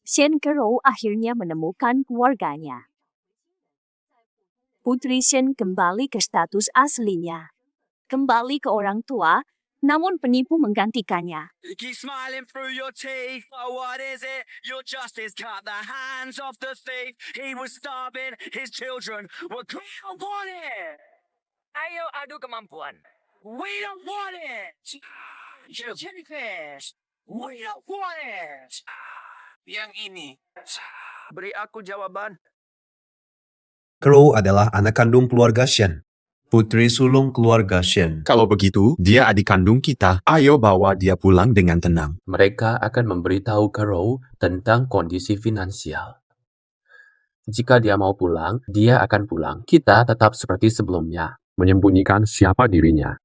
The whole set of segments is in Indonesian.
Shen Kero akhirnya menemukan keluarganya. Putri Shen kembali ke status aslinya. Kembali ke orang tua, namun penipu menggantikannya. Keep smiling through your teeth. Oh, what is it? Your justice cut the hands of the thief. He was starving, his children were crying. Want it? Ayo adu kemampuan. We don't want it. Jellyfish. We don't want it. Yang ini. Beri aku jawaban. Crow adalah anak kandung keluarga Shen. Putri sulung keluarga Shen. Kalau begitu, dia adik kandung kita. Ayo bawa dia pulang dengan tenang. Mereka akan memberitahu Crow tentang kondisi finansial. Jika dia mau pulang, dia akan pulang. Kita tetap seperti sebelumnya. Menyembunyikan siapa dirinya.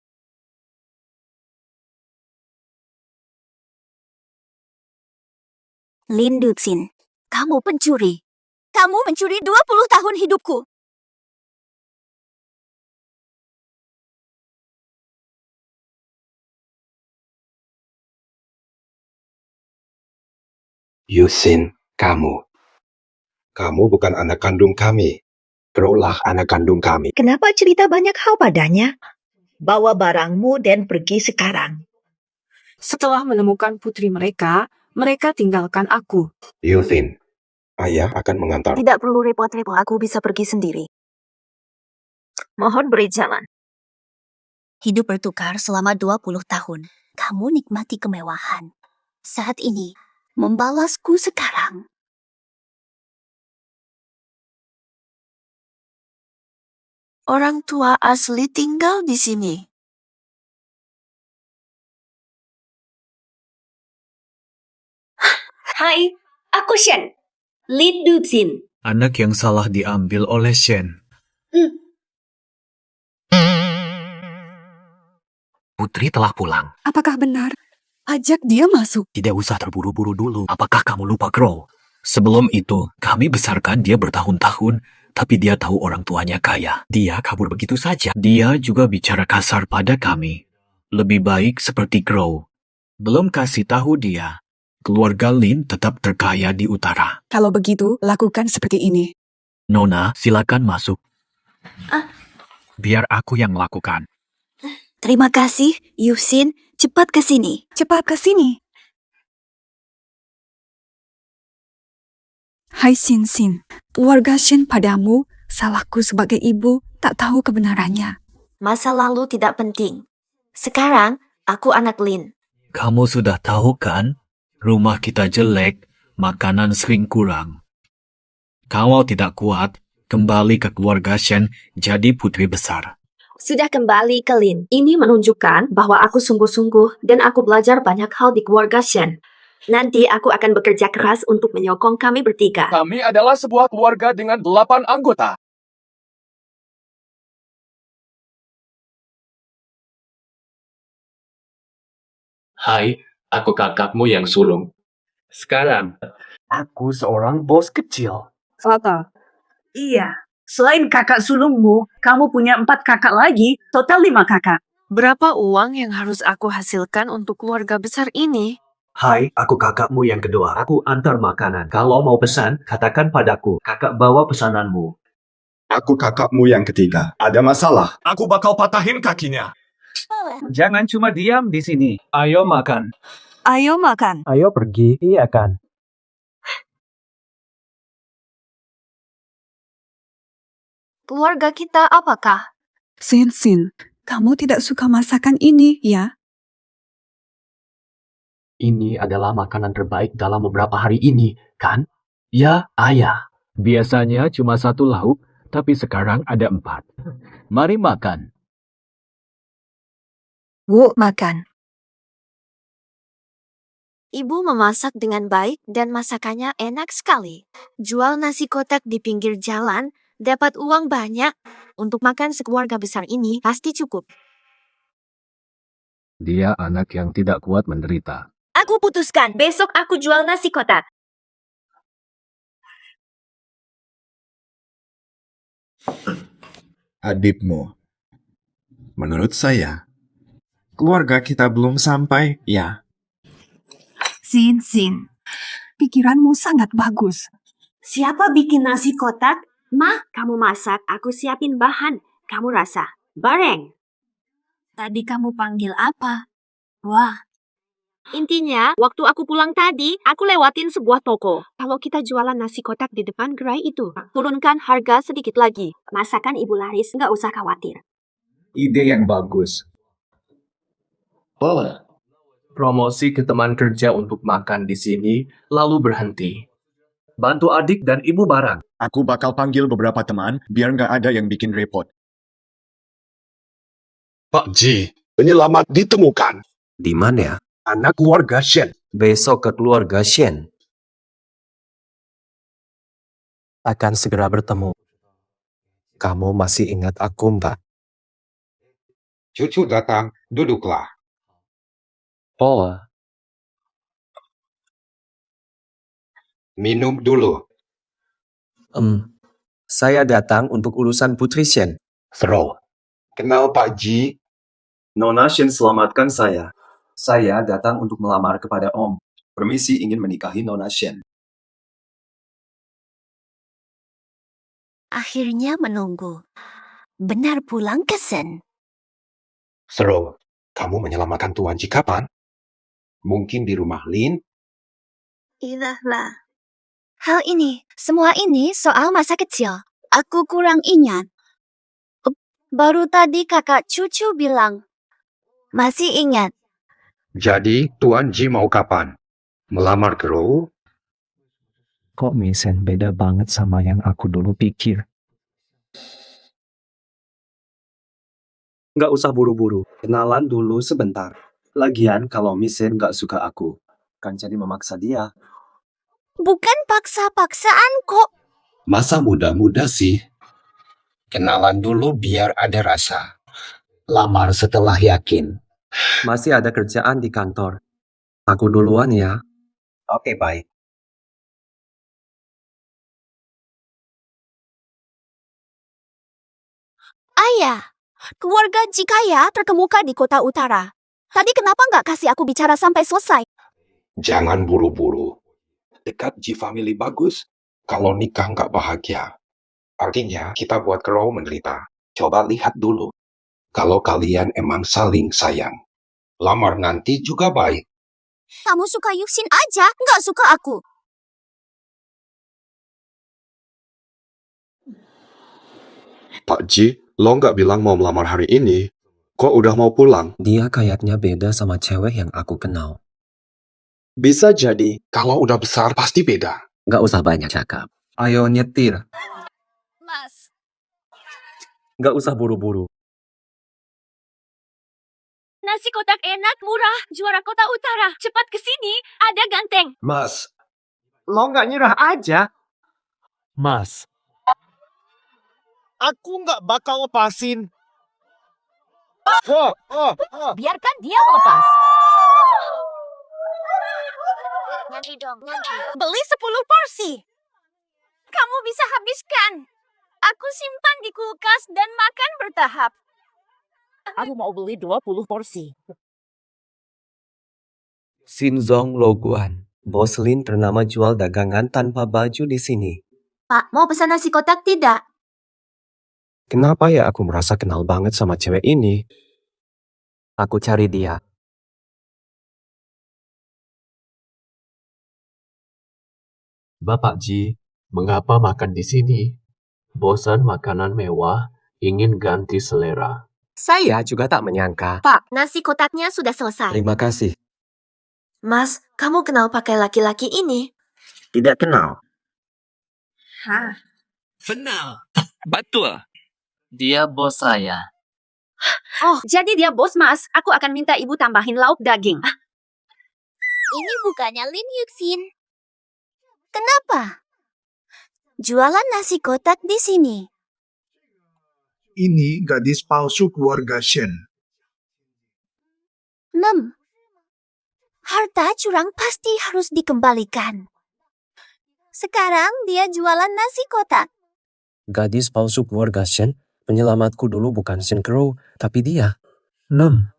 Lin Duxin, kamu pencuri. Kamu mencuri 20 tahun hidupku. Yusin, kamu. Kamu bukan anak kandung kami. Crow lah anak kandung kami. Kenapa cerita banyak hal padanya? Bawa barangmu dan pergi sekarang. Setelah menemukan putri mereka, mereka tinggalkan aku. Yusin, ayah akan mengantar. Tidak perlu repot-repot, aku bisa pergi sendiri. Mohon beri jalan. Hidup bertukar selama 20 tahun. Kamu nikmati kemewahan. Saat ini, membalasku sekarang. Orang tua asli tinggal di sini. Hai, aku Shen. Lin Duxin. Anak yang salah diambil oleh Shen. Putri telah pulang. Apakah benar? Ajak dia masuk. Tidak usah terburu-buru dulu. Apakah kamu lupa Crow? Sebelum itu, kami besarkan dia bertahun-tahun, tapi dia tahu orang tuanya kaya. Dia kabur begitu saja. Dia juga bicara kasar pada kami. Lebih baik seperti Crow. Belum kasih tahu dia. Keluarga Lin tetap terkaya di utara. Kalau begitu, lakukan seperti ini. Nona, silakan masuk. Biar aku yang lakukan. Terima kasih, Yusin. Cepat ke sini. Cepat ke sini. Hai Xin Xin, keluarga Shen padamu, salahku sebagai ibu, tak tahu kebenarannya. Masa lalu tidak penting. Sekarang, aku anak Lin. Kamu sudah tahu kan? Rumah kita jelek, makanan sering kurang. Kalau tidak kuat, kembali ke keluarga Shen jadi putri besar. Sudah kembali ke Lin. Ini menunjukkan bahwa aku sungguh-sungguh dan aku belajar banyak hal di keluarga Shen. Nanti aku akan bekerja keras untuk menyokong kami bertiga. Kami adalah sebuah keluarga dengan 8 anggota. Hai, aku kakakmu yang sulung. Sekarang, aku seorang bos kecil. Fata. Iya. Selain kakak sulungmu, kamu punya 4 kakak lagi, total 5 kakak. Berapa uang yang harus aku hasilkan untuk keluarga besar ini? Hai, aku kakakmu yang kedua. Aku antar makanan. Kalau mau pesan, katakan padaku. Kakak bawa pesananmu. Aku kakakmu yang ketiga. Ada masalah? Aku bakal patahin kakinya. Jangan cuma diam di sini. Ayo makan. Ayo makan. Ayo pergi. Iya kan? Keluarga kita apakah? Xin Xin, kamu tidak suka masakan ini, ya? Ini adalah makanan terbaik dalam beberapa hari ini, kan? Ya, ayah. Biasanya cuma 1 lauk, tapi sekarang ada 4. Mari makan. Bu, makan. Ibu memasak dengan baik dan masakannya enak sekali. Jual nasi kotak di pinggir jalan, dapat uang banyak. Untuk makan sekeluarga besar ini pasti cukup. Dia anak yang tidak kuat menderita. Aku putuskan, besok aku jual nasi kotak. Adikmu. Menurut saya, keluarga kita belum sampai, ya. Xin Xin, pikiranmu sangat bagus. Siapa bikin nasi kotak? Ma, kamu masak, aku siapin bahan. Kamu rasa? Bareng. Tadi kamu panggil apa? Wah. Intinya, waktu aku pulang tadi, aku lewatin sebuah toko. Kalau kita jualan nasi kotak di depan gerai itu, turunkan harga sedikit lagi. Masakan Ibu Laris, nggak usah khawatir. Ide yang bagus. Boleh. Promosi ke teman kerja untuk makan di sini, lalu berhenti. Bantu adik dan ibu barang. Aku bakal panggil beberapa teman, biar nggak ada yang bikin repot. Pak Ji, penyelamat ditemukan. Di mana ya? Anak keluarga Shen. Besok ke keluarga Shen. Akan segera bertemu. Kamu masih ingat aku, Mbak? Cucu datang, duduklah. Oh, Minum dulu. Saya datang untuk urusan Putri Shen. Throw. Kenal Pak Ji? Nona Shen selamatkan saya. Saya datang untuk melamar kepada Om. Permisi ingin menikahi Nona Shen. Akhirnya menunggu. Benar pulang ke Sen. Throw. Kamu menyelamatkan Tuan Ji kapan? Mungkin di rumah Lin? Idahlah. Hal ini, semua ini soal masa kecil. Aku kurang ingat. Baru tadi kakak cucu bilang. Masih ingat. Jadi, Tuan Ji mau kapan? Melamar Crow? Kok Misen beda banget sama yang aku dulu pikir? Nggak usah buru-buru, kenalan dulu sebentar. Lagian kalau Misen nggak suka aku, kan jadi memaksa dia. Bukan paksa-paksaan kok. Masa muda-muda sih? Kenalan dulu biar ada rasa. Lamar setelah yakin. Masih ada kerjaan di kantor. Aku duluan ya. Oke, baik. Ayah, keluarga Jikaya terkemuka di kota utara. Tadi kenapa nggak kasih aku bicara sampai selesai? Jangan buru-buru. Dekat Ji Family bagus. Kalau nikah nggak bahagia. Artinya kita buat Crow menderita. Coba lihat dulu. Kalau kalian emang saling sayang. Lamar nanti juga baik. Kamu suka Yuxin aja, nggak suka aku. Pak Ji, lo nggak bilang mau melamar hari ini? Kok udah mau pulang? Dia kayaknya beda sama cewek yang aku kenal. Bisa jadi. Kalau udah besar pasti beda. Nggak usah banyak cakap. Ayo nyetir. Mas. Nggak usah buru-buru. Nasi kotak enak, murah, juara kota utara. Cepat ke sini, ada ganteng. Mas, lo nggak nyerah aja? Mas, Aku nggak bakal lepasin. Biarkan dia melepas. Ngantri dong, ngantri. Beli 10 porsi. Kamu bisa habiskan. Aku simpan di kulkas dan makan bertahap. Aku mau beli 20 porsi. Sinzong Loguan. Bos Lin ternama jual dagangan tanpa baju di sini. Pak, mau pesan nasi kotak tidak? Kenapa ya aku merasa kenal banget sama cewek ini? Aku cari dia. Bapak Ji, mengapa makan di sini? Bosan makanan mewah, ingin ganti selera. Saya juga tak menyangka. Pak, nasi kotaknya sudah selesai. Terima kasih. Mas, kamu kenal pakai laki-laki ini? Tidak kenal. Hah? Kenal. Betul. Dia bos saya. Oh, jadi dia bos, Mas. Aku akan minta ibu tambahin lauk daging. Ini bukannya Lin Yuxin. Kenapa? Jualan nasi kotak di sini. Ini gadis palsu keluarga Shen. 6. Harta curang pasti harus dikembalikan. Sekarang dia jualan nasi kotak. Gadis palsu keluarga Shen, penyelamatku dulu bukan Shen Crow, tapi dia. 6.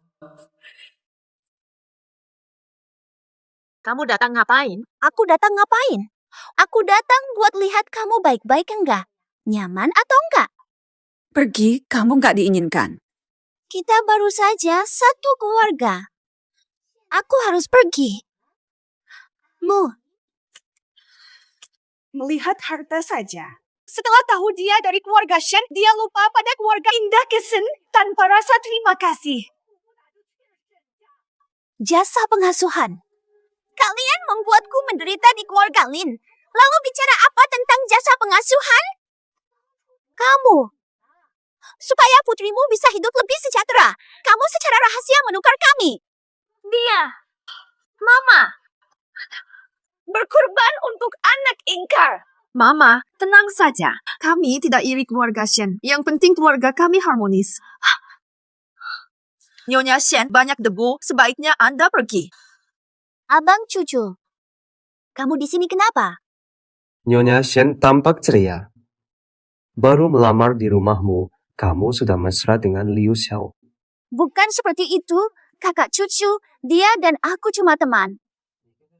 Kamu datang ngapain? Aku datang ngapain? Aku datang buat lihat kamu baik-baik enggak? Nyaman atau enggak? Pergi, kamu nggak diinginkan. Kita baru saja satu keluarga. Aku harus pergi. Mu, Melihat harta saja. Setelah tahu dia dari keluarga Shen, dia lupa pada keluarga Indah Kesen tanpa rasa terima kasih. jasa pengasuhan. Kalian membuatku menderita di keluarga Lin. Lalu bicara apa tentang jasa pengasuhan? Kamu. Supaya putrimu bisa hidup lebih sejahtera, kamu secara rahasia menukar kami. Dia. Mama. Berkorban untuk anak ingkar. Mama, tenang saja. Kami tidak iri keluarga Shen. Yang penting keluarga kami harmonis. Nyonya Shen banyak debu, sebaiknya Anda pergi. Abang cucu. Kamu di sini kenapa? Nyonya Shen tampak ceria. Baru melamar di rumahmu, kamu sudah mesra dengan Liu Xiao. Bukan seperti itu, kakak cucu. Dia dan aku cuma teman.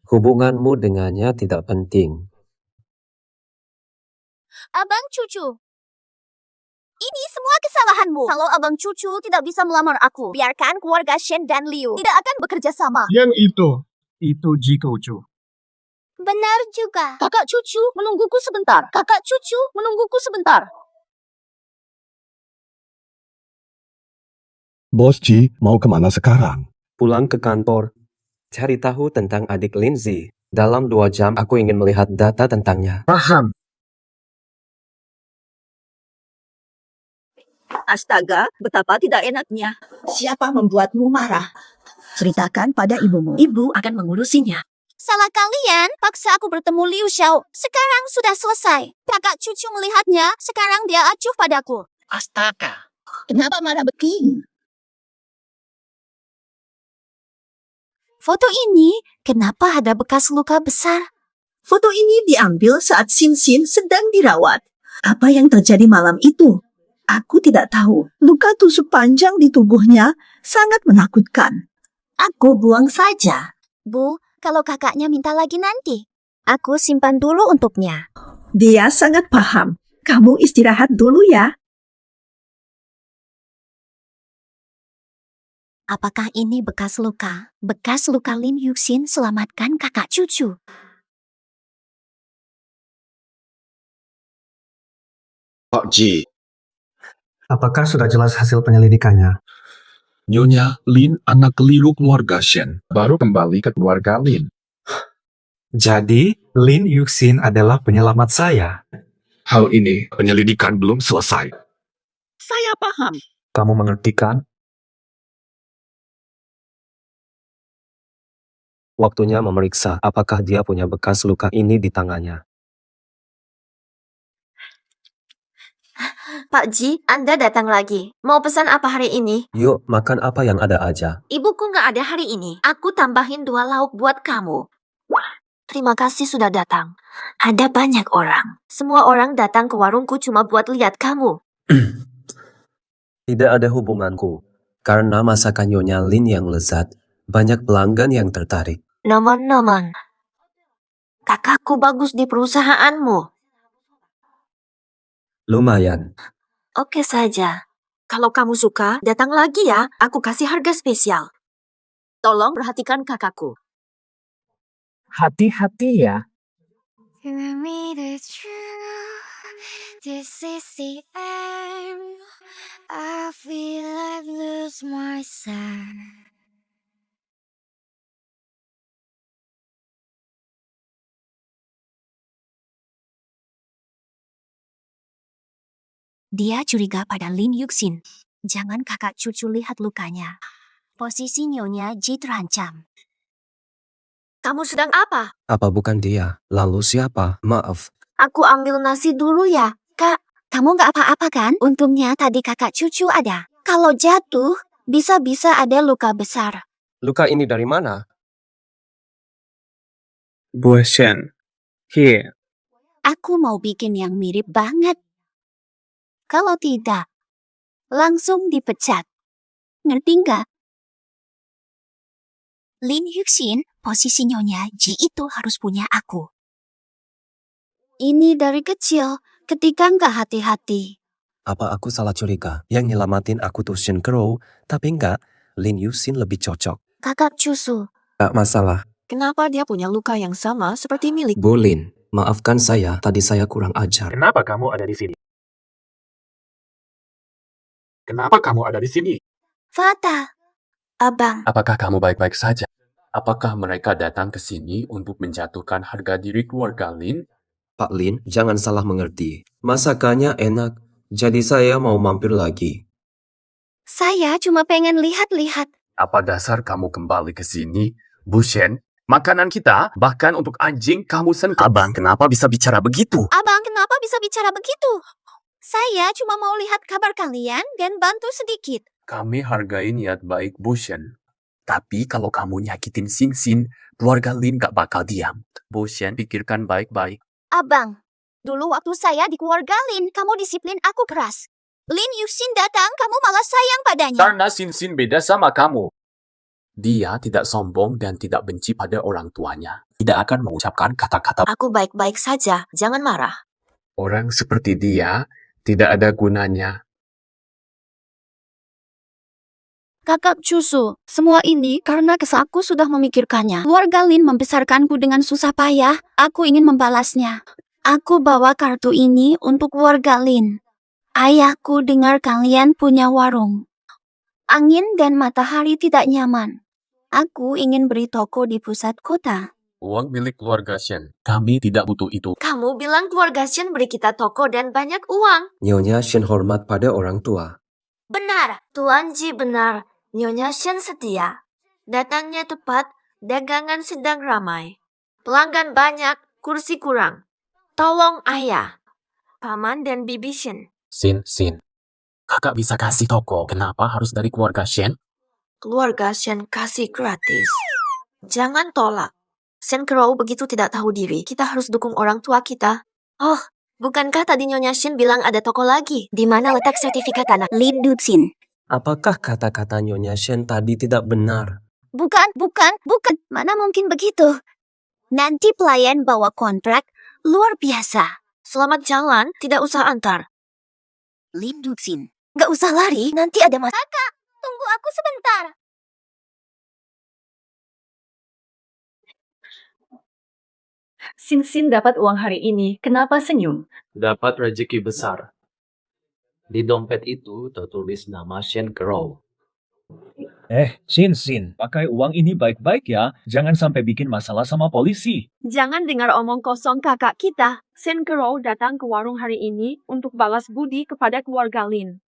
Hubunganmu dengannya tidak penting. Abang cucu. Ini semua kesalahanmu. Kalau abang cucu tidak bisa melamar aku, biarkan keluarga Shen dan Liu tidak akan bekerja sama. Yang itu Jikoju. Benar juga. Kakak cucu menungguku sebentar. Kakak cucu menungguku sebentar. Bos Ji, mau kemana sekarang? Pulang ke kantor. Cari tahu tentang adik Lindsay. Dalam 2 jam aku ingin melihat data tentangnya. Paham. Astaga, betapa tidak enaknya. Siapa membuatmu marah? Ceritakan pada ibumu. Ibu akan mengurusinya. Salah kalian, paksa aku bertemu Liu Xiao. Sekarang sudah selesai. Kakak cucu melihatnya, sekarang dia acuh padaku. Astaga, kenapa marah begini? Foto ini, kenapa ada bekas luka besar? Foto ini diambil saat Xin Xin sedang dirawat. Apa yang terjadi malam itu? Aku tidak tahu. Luka tusuk panjang di tubuhnya sangat menakutkan. Aku buang saja. Bu, kalau kakaknya minta lagi nanti, aku simpan dulu untuknya. Dia sangat paham. Kamu istirahat dulu ya. Apakah ini bekas luka? Bekas luka Lin Yuxin selamatkan kakak cucu. Pak Ji, Apakah sudah jelas hasil penyelidikannya? Nyonya Lin anak keliru keluarga Shen, baru kembali ke keluarga Lin. Jadi, Lin Yuxin adalah penyelamat saya. Hal ini penyelidikan belum selesai. Saya paham. Kamu mengerti kan? Waktunya memeriksa apakah dia punya bekas luka ini di tangannya. Pak Ji, Anda datang lagi. Mau pesan apa hari ini? Yuk, makan apa yang ada aja. Ibuku nggak ada hari ini. Aku tambahin 2 lauk buat kamu. Terima kasih sudah datang. Ada banyak orang. Semua orang datang ke warungku cuma buat lihat kamu. Tidak ada hubunganku. Karena masakan Nyonya Lin yang lezat, banyak pelanggan yang tertarik. Nomor-nomor. Kakakku bagus di perusahaanmu. Lumayan. Oke saja. Kalau kamu suka, datang lagi ya. Aku kasih harga spesial. Tolong perhatikan kakakku. Hati-hati ya. This is the end. I feel like lose myself. Dia curiga pada Lin Yuxin. Jangan kakak cucu lihat lukanya. Posisi Nyonya Ji terancam. Kamu sedang apa? Apa bukan dia? Lalu siapa? Maaf. Aku ambil nasi dulu ya, Kak. Kamu nggak apa-apa kan? Untungnya tadi kakak cucu ada. Kalau jatuh, bisa-bisa ada luka besar. Luka ini dari mana? Bu Shen. Here. Aku mau bikin yang mirip banget. Kalau tidak, langsung dipecat. Ngerti nggak? Lin Yuxin, Posisi Nyonya Ji itu harus punya aku. Ini dari kecil, ketika nggak hati-hati. Apa aku salah curiga? Yang nyelamatin aku tuh Shen Crow, tapi enggak, Lin Yuxin lebih cocok. Kakak Cusu, Gak masalah. kenapa dia punya luka yang sama seperti milik? Bu Lin, maafkan saya, tadi saya kurang ajar. Kenapa kamu ada di sini? Kenapa kamu ada di sini? Fata, Abang, Apakah kamu baik-baik saja? Apakah mereka datang ke sini untuk menjatuhkan harga diri keluarga Lin? Pak Lin, jangan salah mengerti. Masakannya enak, jadi saya mau mampir lagi. saya cuma pengen lihat-lihat. Apa dasar kamu kembali ke sini? Bu Shen, makanan kita, bahkan untuk anjing kamu sendiri. Abang, kenapa bisa bicara begitu? Abang, kenapa bisa bicara begitu? Saya cuma mau lihat kabar kalian dan bantu sedikit. Kami hargai niat baik Bu Shen. Tapi kalau kamu nyakitin Xin Xin, keluarga Lin gak bakal diam. Bu Shen, pikirkan baik-baik. Abang, dulu waktu saya di keluarga Lin, kamu disiplin aku keras. Lin Yuxin datang, kamu malah sayang padanya. Karena Xin Xin beda sama kamu. Dia tidak sombong dan tidak benci pada orang tuanya. Tidak akan mengucapkan kata-kata. Aku baik-baik saja, jangan marah. Orang seperti dia tidak ada gunanya. Kakak Cusu, semua ini karena aku sudah memikirkannya. Keluarga Lin membesarkanku dengan susah payah, aku ingin membalasnya. Aku bawa kartu ini untuk keluarga Lin. Ayahku dengar kalian punya warung. Angin dan matahari tidak nyaman. Aku ingin beri toko di pusat kota. Uang milik keluarga Shen. Kami tidak butuh itu. Kamu bilang keluarga Shen beri kita toko dan banyak uang. Nyonya Shen hormat pada orang tua. Benar, Tuan Ji benar. Nyonya Shen setia. Datangnya tepat, dagangan sedang ramai. Pelanggan banyak, kursi kurang. Tolong ayah, paman dan bibi Shen. Xin. Kakak bisa kasih toko. Kenapa harus dari keluarga Shen? Keluarga Shen kasih gratis. Jangan tolak. Shen Crow begitu tidak tahu diri. Kita harus dukung orang tua kita. Oh, bukankah tadi Nyonya Shen bilang ada toko lagi? Di mana letak sertifikat tanah? Lin Yuxin. Apakah kata-kata Nyonya Shen tadi tidak benar? Bukan. Mana mungkin begitu? Nanti pelayan bawa kontrak luar biasa. Selamat jalan, tidak usah antar. Lin Yuxin. Gak usah lari, nanti ada masalah. Kakak, tunggu aku sebentar. Xin Xin dapat uang hari ini, kenapa senyum? Dapat rezeki besar. Di dompet itu tertulis nama Shen Crow. Xin, pakai uang ini baik-baik ya. Jangan sampai bikin masalah sama polisi. Jangan dengar omong kosong kakak kita. Shen Crow datang ke warung hari ini untuk balas budi kepada keluarga Lin.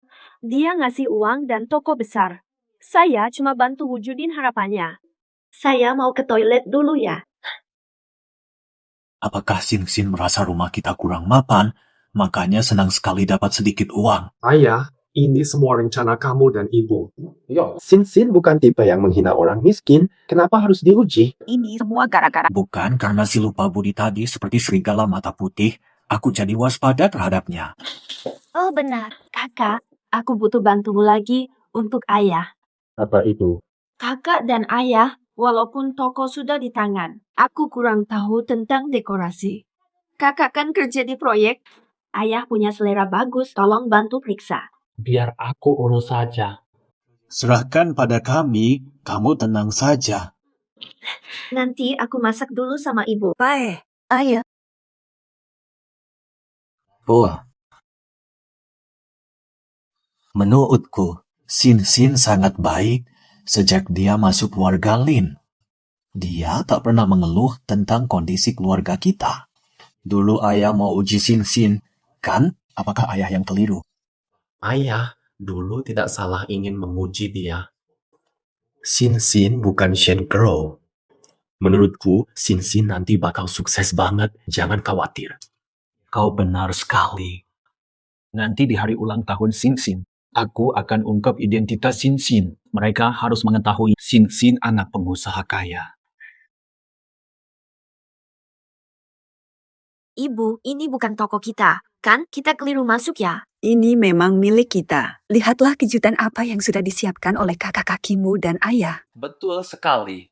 Dia ngasih uang dan toko besar. Saya cuma bantu wujudin harapannya. Saya mau ke toilet dulu ya. Apakah Xin Xin merasa rumah kita kurang mapan, makanya senang sekali dapat sedikit uang? Ayah, ini semua rencana kamu dan ibu. Yo, Xin Xin bukan tipe yang menghina orang miskin. Kenapa harus diuji? Ini semua gara-gara Bukan karena si lupa budi tadi seperti serigala mata putih, aku jadi waspada terhadapnya. Oh benar, kakak. Aku butuh bantumu lagi untuk ayah. Apa itu? Kakak dan ayah, walaupun toko sudah di tangan, aku kurang tahu tentang dekorasi. Kakak kan kerja di proyek. Ayah punya selera bagus, tolong bantu periksa. Biar aku urus saja. Serahkan pada kami, kamu tenang saja. Nanti aku masak dulu sama ibu. baik. Ayo. Oh. Menurutku, Xin Xin sangat baik sejak dia masuk keluarga Lin. Dia tak pernah mengeluh tentang kondisi keluarga kita. Dulu ayah mau uji Xin Xin, kan? Apakah ayah yang keliru? Ayah dulu tidak salah ingin memuji dia. Xin Xin bukan Shen Crow. Menurutku, Xin Xin nanti bakal sukses banget. Jangan khawatir. Kau benar sekali. Nanti di hari ulang tahun Xin Xin, aku akan ungkap identitas Xin Xin. Mereka harus mengetahui Xin Xin anak pengusaha kaya. Ibu, ini bukan toko kita. Kan kita keliru masuk ya? Ini memang milik kita. Lihatlah kejutan apa yang sudah disiapkan oleh kakak kakimu dan ayah. Betul sekali.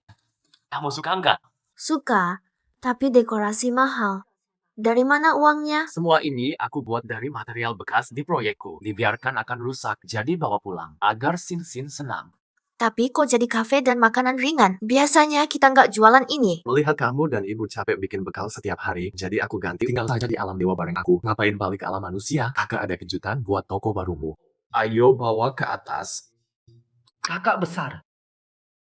Kamu suka nggak? Suka, tapi dekorasi mahal. Dari mana uangnya? Semua ini aku buat dari material bekas di proyekku. Dibiarkan akan rusak, jadi bawa pulang. Agar Sin senang. Tapi kok jadi kafe dan makanan ringan? Biasanya kita nggak jualan ini. Melihat kamu dan ibu capek bikin bekal setiap hari, jadi aku ganti tinggal saja di alam dewa bareng aku. Ngapain balik ke alam manusia? Kakak ada kejutan buat toko barumu. Ayo bawa ke atas. Kakak besar.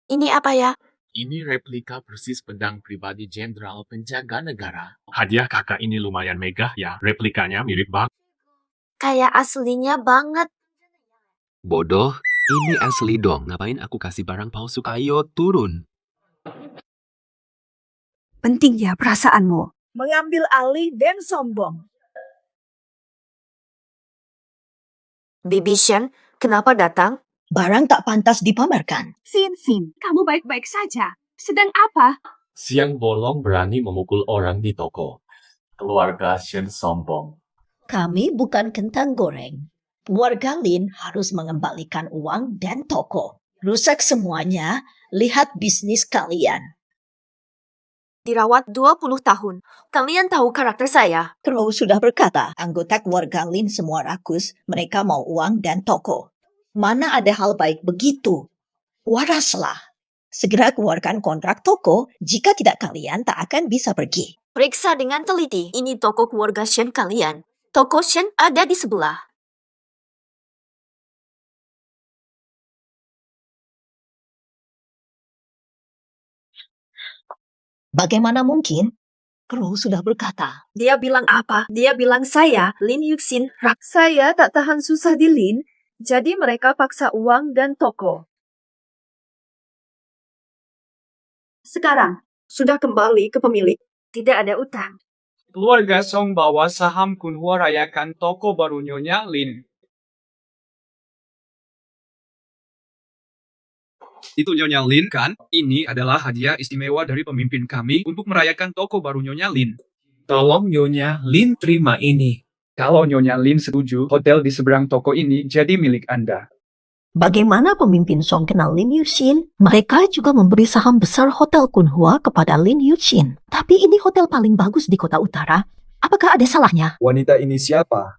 Ini apa ya? Ini replika persis pedang pribadi Jenderal Penjaga Negara. Hadiah kakak ini lumayan megah ya. Replikanya mirip banget. Kayak aslinya banget. Bodoh, ini asli dong. Ngapain aku kasih barang palsu? Ayo turun. Penting ya perasaanmu. Mengambil alih dan sombong. Bibi Shen, kenapa datang? Barang tak pantas dipamerkan. Sin, kamu baik-baik saja. Sedang apa? Siang bolong berani memukul orang di toko. Keluarga Shen sombong. Kami bukan kentang goreng. Keluarga Lin harus mengembalikan uang dan toko. Rusak semuanya, lihat bisnis kalian. Dirawat 20 tahun. Kalian tahu karakter saya. Crow sudah berkata, anggota keluarga Lin semua rakus, mereka mau uang dan toko. Mana ada hal baik begitu? Waraslah. Segera keluarkan kontrak toko, jika tidak kalian tak akan bisa pergi. Periksa dengan teliti. Ini toko keluarga Shen kalian. Toko Shen ada di sebelah. Bagaimana mungkin? Crow sudah berkata. Dia bilang apa? Dia bilang saya, Lin Yuxin, saya tak tahan susah di Lin, jadi mereka paksa uang dan toko. Sekarang, sudah kembali ke pemilik. Tidak ada utang. Keluarga Song bawa saham Kunhua rayakan toko baru Nyonya Lin. Itu Nyonya Lin kan? Ini adalah hadiah istimewa dari pemimpin kami untuk merayakan toko baru Nyonya Lin. Tolong Nyonya Lin terima ini. Kalau Nyonya Lin setuju, hotel di seberang toko ini jadi milik Anda. Bagaimana pemimpin Song kenal Lin Yuxin? Mereka juga memberi saham besar Hotel Kunhua kepada Lin Yuxin. Tapi ini hotel paling bagus di kota utara. Apakah ada salahnya? Wanita ini siapa?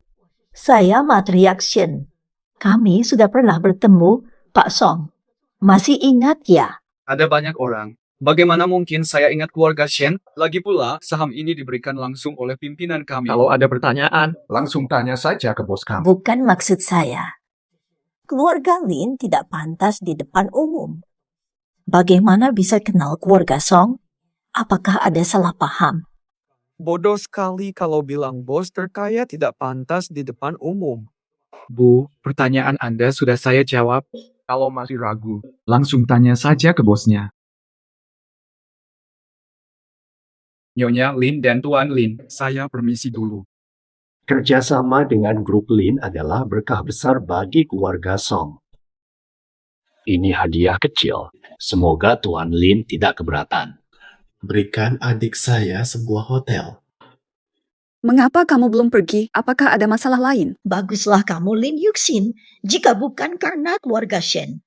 Saya Matriarch Shen. Kami sudah pernah bertemu, Pak Song. Masih ingat ya? Ada banyak orang. Bagaimana mungkin saya ingat keluarga Shen? Lagi pula, saham ini diberikan langsung oleh pimpinan kami. Kalau ada pertanyaan, langsung tanya saja ke bos kamu. Bukan maksud saya. Keluarga Lin tidak pantas di depan umum. Bagaimana bisa kenal keluarga Song? Apakah ada salah paham? Bodoh sekali kalau bilang bos terkaya tidak pantas di depan umum. Bu, pertanyaan Anda sudah saya jawab. Kalau masih ragu, langsung tanya saja ke bosnya. Nyonya Lin dan Tuan Lin, saya permisi dulu. Kerjasama dengan grup Lin adalah berkah besar bagi keluarga Song. Ini hadiah kecil. Semoga Tuan Lin tidak keberatan. berikan adik saya sebuah hotel. Mengapa kamu belum pergi? Apakah ada masalah lain? Baguslah kamu Lin Yuxin, jika bukan karena keluarga Shen.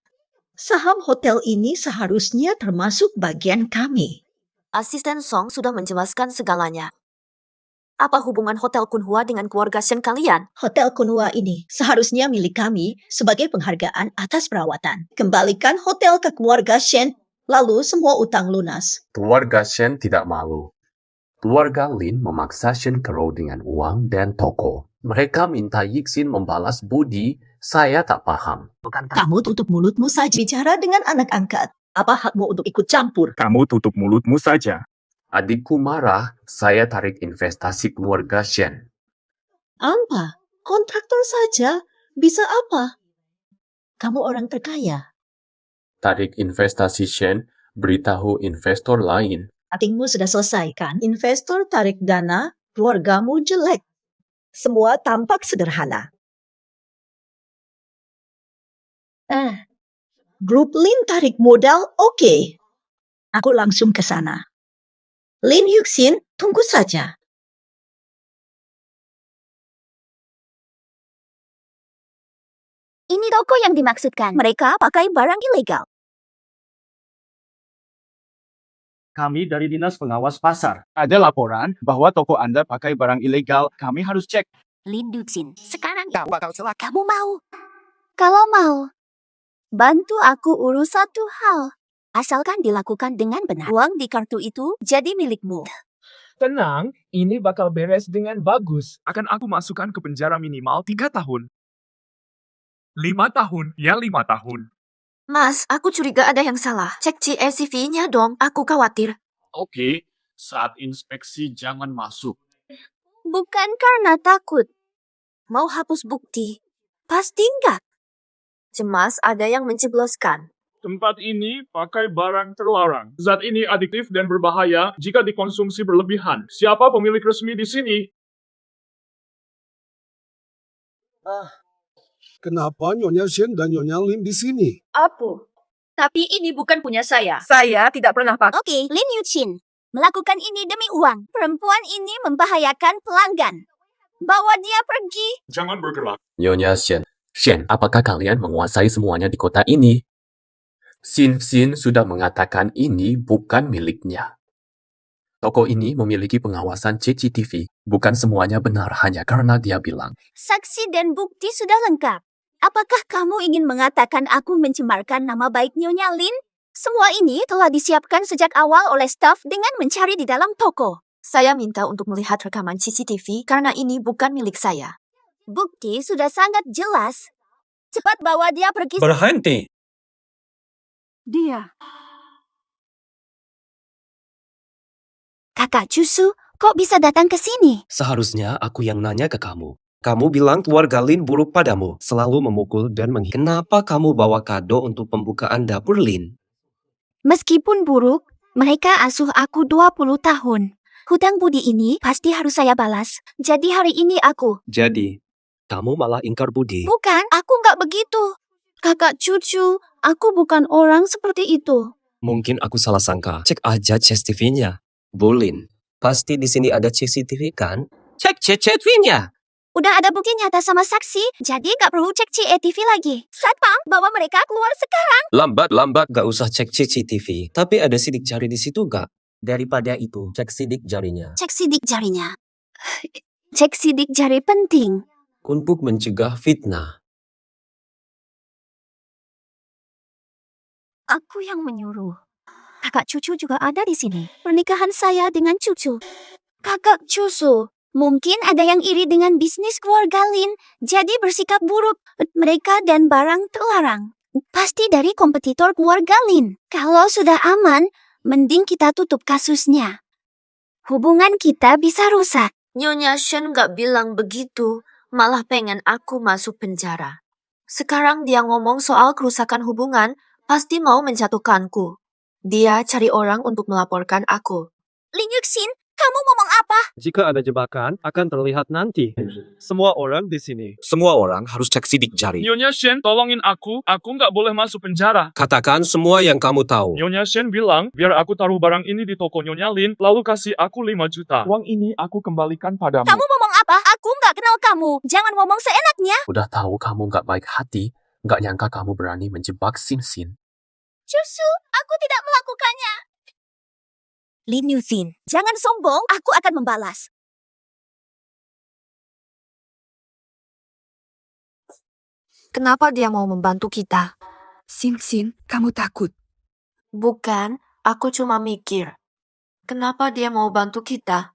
Saham hotel ini seharusnya termasuk bagian kami. Asisten Song sudah menjelaskan segalanya. Apa hubungan Hotel Kunhua dengan keluarga Shen kalian? Hotel Kunhua ini seharusnya milik kami sebagai penghargaan atas perawatan. Kembalikan hotel ke keluarga Shen, lalu semua utang lunas. Keluarga Shen tidak malu. Keluarga Lin memaksa Shen Crow dengan uang dan toko. Mereka minta Yixin membalas budi, saya tak paham. Kamu tutup mulutmu saja bicara dengan anak angkat. Apa hakmu untuk ikut campur? Kamu tutup mulutmu saja. Adikku marah, saya tarik investasi keluarga Shen. Apa? Kontraktor saja? Bisa apa? Kamu orang terkaya. Tarik investasi Shen, beritahu investor lain. Cuttingmu sudah selesai kan? Investor tarik dana, keluargamu jelek. Semua tampak sederhana. Grup Lin tarik modal, oke. Aku langsung ke sana. Lin Yuxin, tunggu saja. Ini toko yang dimaksudkan. Mereka pakai barang ilegal. Kami dari Dinas Pengawas Pasar. Ada laporan bahwa toko Anda pakai barang ilegal. Kami harus cek. Lin Yuxin, sekarang kau bakal celaka. Kamu mau? Kalau mau, bantu aku urus satu hal. Asalkan dilakukan dengan benar. Uang di kartu itu jadi milikmu. Tenang, ini bakal beres dengan bagus. Akan aku masukkan ke penjara minimal 3 tahun. 5 tahun, ya 5 tahun. Mas, aku curiga ada yang salah. Cek CCTV-nya dong, aku khawatir. Oke, saat inspeksi jangan masuk. Bukan karena takut. Mau hapus bukti. Pasti enggak. Cemas ada yang mencebloskan. Tempat ini pakai barang terlarang. Zat ini adiktif dan berbahaya jika dikonsumsi berlebihan. Siapa pemilik resmi di sini? Kenapa Nyonya Shen dan Nyonya Lin di sini? Apa? Tapi ini bukan punya saya. Saya tidak pernah pakai. Oke, Lin Yuxin. Melakukan ini demi uang. Perempuan ini membahayakan pelanggan. Bawa dia pergi. Jangan bergerak. Nyonya Shen. Shen, apakah kalian menguasai semuanya di kota ini? Xin Xin sudah mengatakan ini bukan miliknya. Toko ini memiliki pengawasan CCTV. Bukan semuanya benar hanya karena dia bilang. Saksi dan bukti sudah lengkap. Apakah kamu ingin mengatakan aku mencemarkan nama baik Nyonya Lin? Semua ini telah disiapkan sejak awal oleh staf dengan mencari di dalam toko. Saya minta untuk melihat rekaman CCTV karena ini bukan milik saya. Bukti sudah sangat jelas. Cepat bawa dia pergi. Berhenti. Dia. Kakak Cusu, kok bisa datang ke sini? Seharusnya aku yang nanya ke kamu. Kamu bilang keluarga Lin buruk padamu, selalu memukul dan menghina. Kenapa kamu bawa kado untuk pembukaan dapur Lin? Meskipun buruk, mereka asuh aku 20 tahun. Hutang budi ini pasti harus saya balas. Jadi hari ini aku... Jadi, kamu malah ingkar budi. Bukan, aku nggak begitu. Kakak cucu, aku bukan orang seperti itu. Mungkin aku salah sangka. Cek aja CCTV-nya. Bu Lin, pasti di sini ada CCTV kan? Cek CCTV-nya. Udah ada bukti nyata sama saksi, jadi nggak perlu cek CCTV lagi. Satpam, bawa mereka keluar sekarang. Lambat gak usah cek CCTV. Tapi ada sidik jari di situ gak? Daripada itu, cek sidik jarinya. Cek sidik jarinya. Cek sidik jari penting. Untuk mencegah fitnah. Aku yang menyuruh. Kakak cucu juga ada di sini. Pernikahan saya dengan cucu. Kakak cucu, mungkin ada yang iri dengan bisnis keluarga Lin, jadi bersikap buruk. Mereka dan barang terlarang. Pasti dari kompetitor keluarga Lin. Kalau sudah aman, mending kita tutup kasusnya. Hubungan kita bisa rusak. Nyonya Shen nggak bilang begitu, malah pengen aku masuk penjara. Sekarang dia ngomong soal kerusakan hubungan, pasti mau menjatuhkanku. Dia cari orang untuk melaporkan aku. Lin Yuxin, kamu ngomong apa? Jika ada jebakan, akan terlihat nanti. Semua orang di sini. Semua orang harus cek sidik jari. Nyonya Shen, tolongin aku nggak boleh masuk penjara. Katakan semua yang kamu tahu. Nyonya Shen bilang, biar aku taruh barang ini di toko Nyonya Lin, lalu kasih aku 5 juta. Uang ini aku kembalikan padamu. Kamu ngomong apa? Aku nggak kenal kamu. Jangan ngomong seenaknya. Udah tahu kamu nggak baik hati, nggak nyangka kamu berani menjebak Xin Xin. Cusu, aku tidak melakukannya. Lin Yuxin, jangan sombong, aku akan membalas. Kenapa dia mau membantu kita? Xin Xin, kamu takut? Bukan, aku cuma mikir. Kenapa dia mau bantu kita?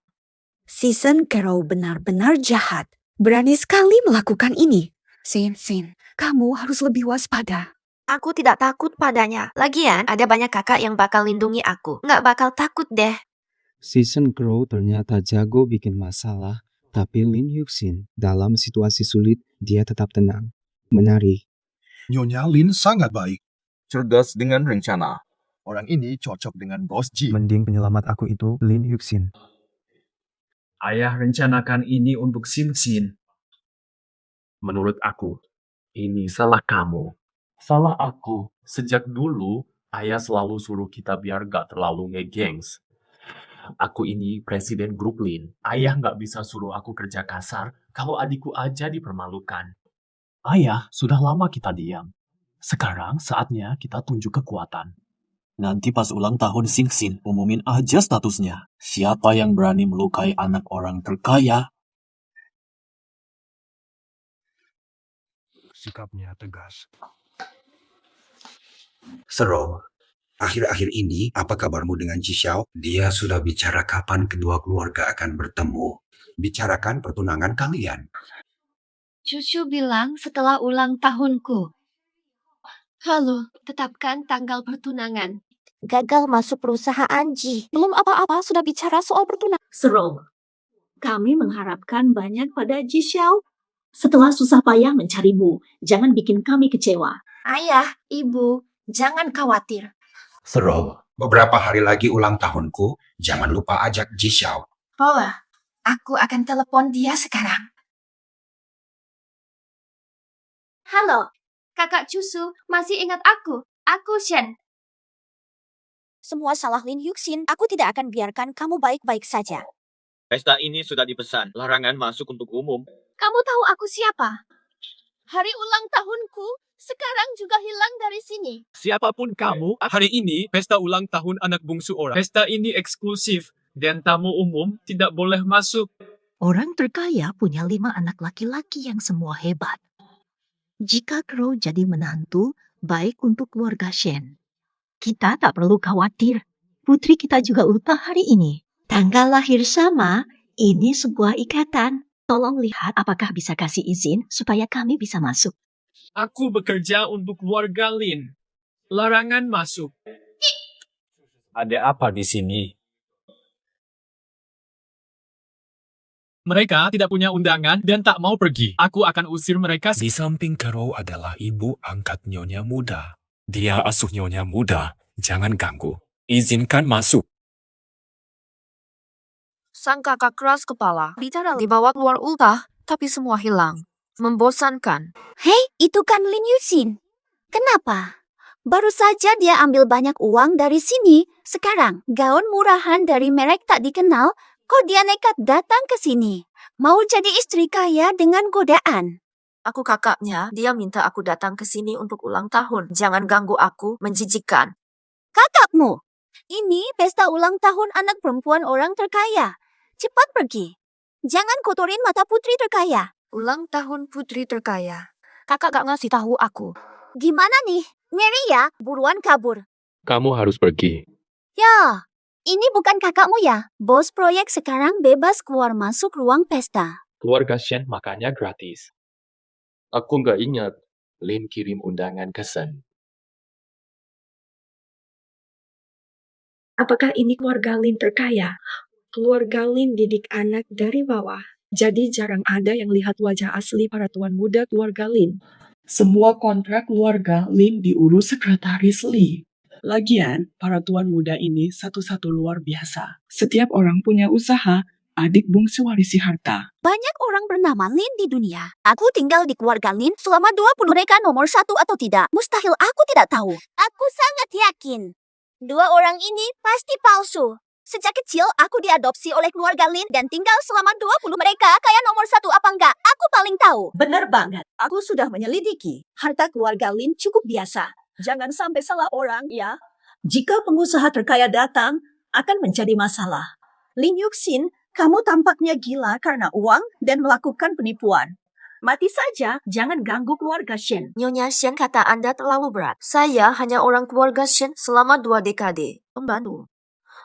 Season Crow benar-benar jahat. Berani sekali melakukan ini. Xin Xin, kamu harus lebih waspada. Aku tidak takut padanya. Lagian, ada banyak kakak yang bakal lindungi aku. Nggak bakal takut deh. Season Crow ternyata jago bikin masalah, tapi Lin Yuxin dalam situasi sulit, dia tetap tenang. Menarik. Nyonya Lin sangat baik. Cerdas dengan rencana. Orang ini cocok dengan Bos Ji. Mending penyelamat aku itu Lin Yuxin. Ayah rencanakan ini untuk Xin Xin. Menurut aku, ini salah kamu. Salah aku. Sejak dulu, ayah selalu suruh kita biar gak terlalu ngegengs. Aku ini presiden grup Lin. Ayah gak bisa suruh aku kerja kasar kalau adikku aja dipermalukan. Ayah, sudah lama kita diam. Sekarang saatnya kita tunjuk kekuatan. Nanti pas ulang tahun Sing-Sin, umumin aja statusnya. Siapa yang berani melukai anak orang terkaya? Sikapnya tegas. Sero, akhir-akhir ini apa kabarmu dengan Ji Xiao? Dia sudah bicara kapan kedua keluarga akan bertemu. Bicarakan pertunangan kalian. Cucu bilang setelah ulang tahunku. Halo, tetapkan tanggal pertunangan. Gagal masuk perusahaan Ji. Belum apa-apa sudah bicara soal pertunangan. Serol, kami mengharapkan banyak pada Ji Xiao. Setelah susah payah mencarimu, jangan bikin kami kecewa. Ayah, ibu, jangan khawatir. Sero, beberapa hari lagi ulang tahunku. Jangan lupa ajak Ji Xiao. Bawa, aku akan telepon dia sekarang. Halo, kakak Cusu, masih ingat aku? Aku Shen. Semua salah Lin Yuxin. Aku tidak akan biarkan kamu baik-baik saja. Pesta ini sudah dipesan. Larangan masuk untuk umum. Kamu tahu aku siapa? Hari ulang tahunku sekarang juga hilang dari sini. Siapapun kamu, hari ini pesta ulang tahun anak bungsu orang. Pesta ini eksklusif dan tamu umum tidak boleh masuk. Orang terkaya punya 5 anak laki-laki yang semua hebat. Jika Crow jadi menantu, baik untuk keluarga Shen. Kita tak perlu khawatir. Putri kita juga ultah hari ini. Tanggal lahir sama, ini sebuah ikatan. Tolong lihat apakah bisa kasih izin supaya kami bisa masuk. Aku bekerja untuk keluarga Lin. Larangan masuk. Ada apa di sini? Mereka tidak punya undangan dan tak mau pergi. Aku akan usir mereka. Di samping Crow adalah ibu angkat Nyonya Muda. Dia asuh Nyonya Muda. Jangan ganggu. Izinkan masuk. Sang kakak keras kepala. Bicara dibawa keluar ultah, tapi semua hilang. Membosankan. Hei, itu kan Lin Yuxin. Kenapa? Baru saja dia ambil banyak uang dari sini. Sekarang, gaun murahan dari merek tak dikenal, kok dia nekat datang ke sini? Mau jadi istri kaya dengan godaan. Aku kakaknya, dia minta aku datang ke sini untuk ulang tahun. Jangan ganggu aku, menjijikkan. Kakakmu, ini pesta ulang tahun anak perempuan orang terkaya. Cepat pergi. Jangan kotorin mata putri terkaya. Ulang tahun putri terkaya. Kakak gak ngasih tahu aku. Gimana nih? Ngeri ya, buruan kabur. Kamu harus pergi. Ya, ini bukan kakakmu ya? Bos proyek sekarang bebas keluar masuk ruang pesta. Keluarga Shen makannya gratis. Aku nggak ingat. Lin kirim undangan ke Sen. Apakah ini keluarga Lin terkaya? Keluarga Lin didik anak dari bawah. Jadi jarang ada yang lihat wajah asli para tuan muda keluarga Lin. Semua kontrak keluarga Lin diurus sekretaris Li. Lagian, para tuan muda ini satu-satu luar biasa. Setiap orang punya usaha, adik bungsu warisi harta. Banyak orang bernama Lin di dunia. Aku tinggal di keluarga Lin selama 20 mereka nomor 1 atau tidak. Mustahil aku tidak tahu. Aku sangat yakin. 2 orang ini pasti palsu. Sejak kecil aku diadopsi oleh keluarga Lin dan tinggal selama 20 mereka kayak nomor 1 apa enggak. Aku paling tahu. Benar banget. Aku sudah menyelidiki. Harta keluarga Lin cukup biasa. Jangan sampai salah orang ya. Jika pengusaha terkaya datang, akan menjadi masalah. Lin Yuxin, kamu tampaknya gila karena uang dan melakukan penipuan. Mati saja, jangan ganggu keluarga Shen. Nyonya Shen kata Anda terlalu berat. Saya hanya orang keluarga Shen selama 2 dekade. Pembantu.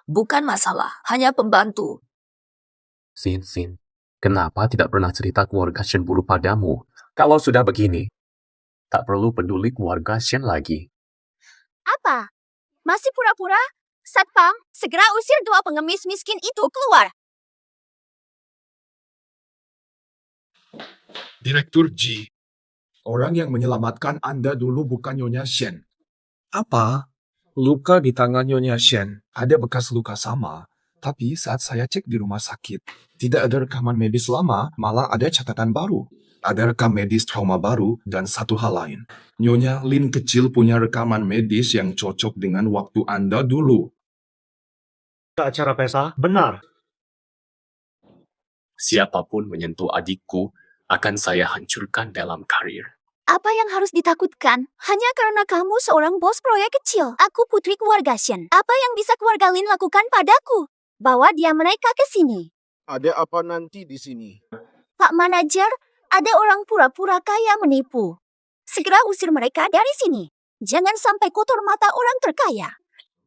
Bukan masalah, hanya pembantu. Sin, kenapa tidak pernah cerita keluarga Shen buruk padamu? Kalau sudah begini, tak perlu peduli keluarga Shen lagi. Apa? Masih pura-pura? Satpam, segera usir 2 pengemis miskin itu keluar. Direktur Ji, orang yang menyelamatkan Anda dulu bukan Nyonya Shen. Apa? Luka di tangan Nyonya Shen. Ada bekas luka sama, tapi saat saya cek di rumah sakit, tidak ada rekaman medis lama, malah ada catatan baru. Ada rekam medis trauma baru dan satu hal lain. Nyonya Lin kecil punya rekaman medis yang cocok dengan waktu Anda dulu. Acara pesta? Benar. Siapapun menyentuh adikku akan saya hancurkan dalam karir. Apa yang harus ditakutkan? Hanya karena kamu seorang bos proyek kecil. Aku putri keluarga Shen. Apa yang bisa keluarga Lin lakukan padaku? Bawa dia mereka ke sini. Ada apa nanti di sini? Pak Manajer, ada orang pura-pura kaya menipu. Segera usir mereka dari sini. Jangan sampai kotor mata orang terkaya.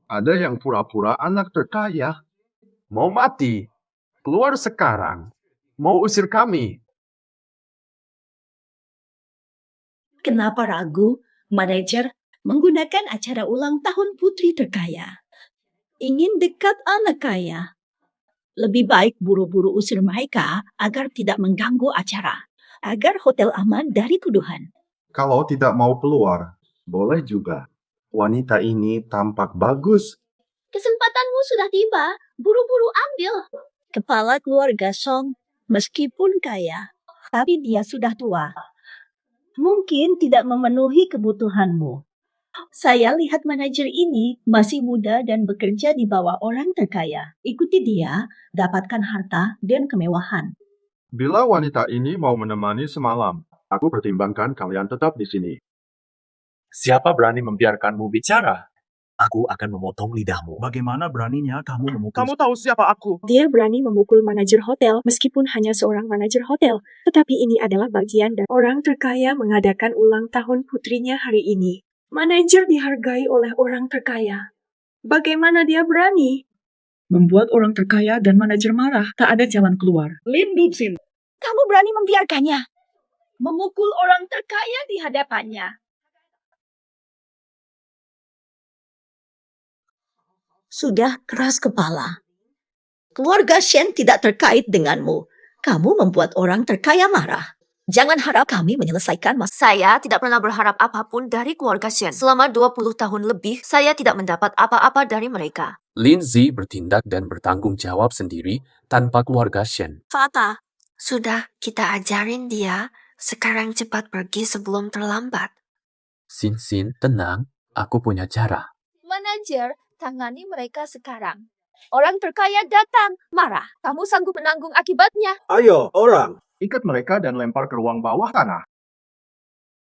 Ada yang pura-pura anak terkaya. Mau mati? Keluar sekarang. Mau usir kami? Kenapa ragu? Manajer menggunakan acara ulang tahun putri terkaya. Ingin dekat anak kaya. Lebih baik buru-buru usir mereka agar tidak mengganggu acara. Agar hotel aman dari tuduhan. Kalau tidak mau keluar, boleh juga. Wanita ini tampak bagus. Kesempatanmu sudah tiba. Buru-buru ambil. Kepala keluarga Song meskipun kaya, tapi dia sudah tua. Mungkin tidak memenuhi kebutuhanmu. Saya lihat manajer ini masih muda dan bekerja di bawah orang terkaya. Ikuti dia, dapatkan harta dan kemewahan. Bila wanita ini mau menemani semalam, aku pertimbangkan kalian tetap di sini. Siapa berani membiarkanmu bicara? Aku akan memotong lidahmu. Bagaimana beraninya kamu memukul... Kamu tahu siapa aku? Dia berani memukul manajer hotel meskipun hanya seorang manajer hotel. Tetapi ini adalah bagian dari orang terkaya mengadakan ulang tahun putrinya hari ini. Manajer dihargai oleh orang terkaya. Bagaimana dia berani? Membuat orang terkaya dan manajer marah, tak ada jalan keluar. Lin Dubsin, kamu berani membiarkannya memukul orang terkaya di hadapannya. Sudah keras kepala. Keluarga Shen tidak terkait denganmu. Kamu membuat orang terkaya marah. Jangan harap kami menyelesaikan masalah. Saya tidak pernah berharap apapun dari keluarga Shen. Selama 20 tahun lebih, saya tidak mendapat apa-apa dari mereka. Lin Zi bertindak dan bertanggung jawab sendiri tanpa keluarga Shen. Fata, sudah kita ajarin dia. Sekarang cepat pergi sebelum terlambat. Sin Sin, tenang. Aku punya cara. Manajer, tangani mereka sekarang. Orang terkaya datang, marah. Kamu sanggup menanggung akibatnya. Ayo, orang. Ikat mereka dan lempar ke ruang bawah tanah.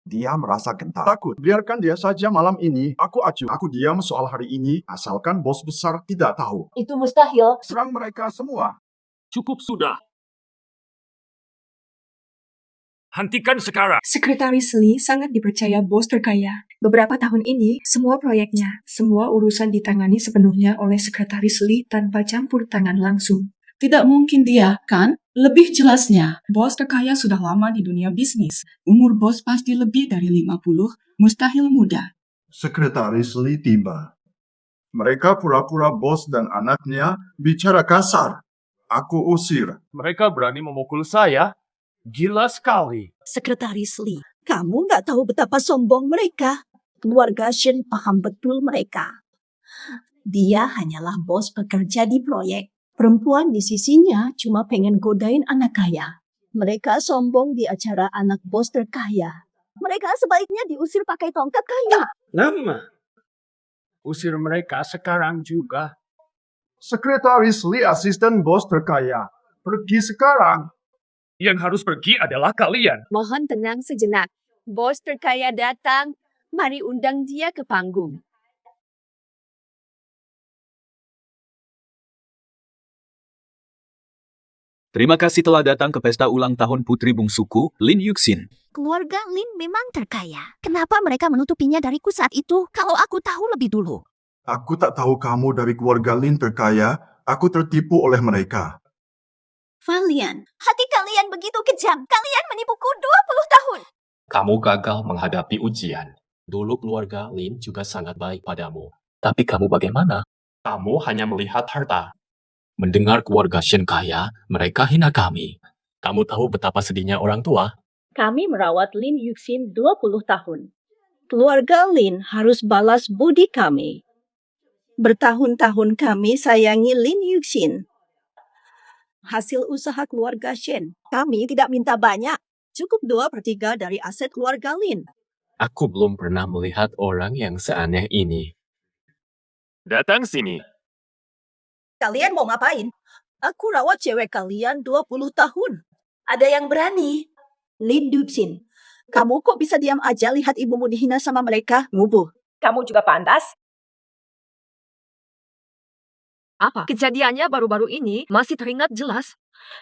Dia merasa gentar. Takut. Biarkan dia saja malam ini. Aku acuh. Aku diam soal hari ini, asalkan bos besar tidak tahu. Itu mustahil. Serang mereka semua. Cukup sudah. Hentikan sekarang. Sekretaris Lee sangat dipercaya bos terkaya. Beberapa tahun ini, semua proyeknya, semua urusan ditangani sepenuhnya oleh Sekretaris Lee tanpa campur tangan langsung. Tidak mungkin dia, kan? Lebih jelasnya, bos terkaya sudah lama di dunia bisnis. Umur bos pasti lebih dari 50, mustahil muda. Sekretaris Lee tiba. Mereka pura-pura bos dan anaknya bicara kasar. Aku usir. Mereka berani memukul saya? Gila sekali. Sekretaris Lee, kamu nggak tahu betapa sombong mereka. Keluarga Shen paham betul mereka. Dia hanyalah bos pekerja di proyek. Perempuan di sisinya cuma pengen godain anak kaya. Mereka sombong di acara anak bos terkaya. Mereka sebaiknya diusir pakai tongkat kayu. Nama. Usir mereka sekarang juga. Sekretaris Lee asisten bos terkaya. Pergi sekarang. Yang harus pergi adalah kalian. Mohon tenang sejenak. Bos terkaya datang. Mari undang dia ke panggung. Terima kasih telah datang ke pesta ulang tahun putri bungsuku, Lin Yuxin. Keluarga Lin memang terkaya. Kenapa mereka menutupinya dariku saat itu? Kalau aku tahu lebih dulu. Aku tak tahu kamu dari keluarga Lin terkaya. Aku tertipu oleh mereka. Valian, Hati kalian begitu kejam. Kalian menipuku 20 tahun. Kamu gagal menghadapi ujian. Dulu keluarga Lin juga sangat baik padamu. Tapi kamu bagaimana? Kamu hanya melihat harta. Mendengar keluarga Shen kaya, mereka hina kami. Kamu tahu betapa sedihnya orang tua? Kami merawat Lin Yuxin 20 tahun. Keluarga Lin harus balas budi kami. Bertahun-tahun kami sayangi Lin Yuxin. Hasil usaha keluarga Shen. Kami tidak minta banyak. Cukup 2/3 dari aset keluarga Lin. Aku belum pernah melihat orang yang seaneh ini. Datang sini. Kalian mau ngapain? Aku rawat cewek kalian 20 tahun. Ada yang berani? Lin Dubsin, Kamu kok bisa diam aja lihat ibumu dihina sama mereka? Ngubuh. Kamu juga pantas. Apa? Kejadiannya baru-baru ini masih teringat jelas.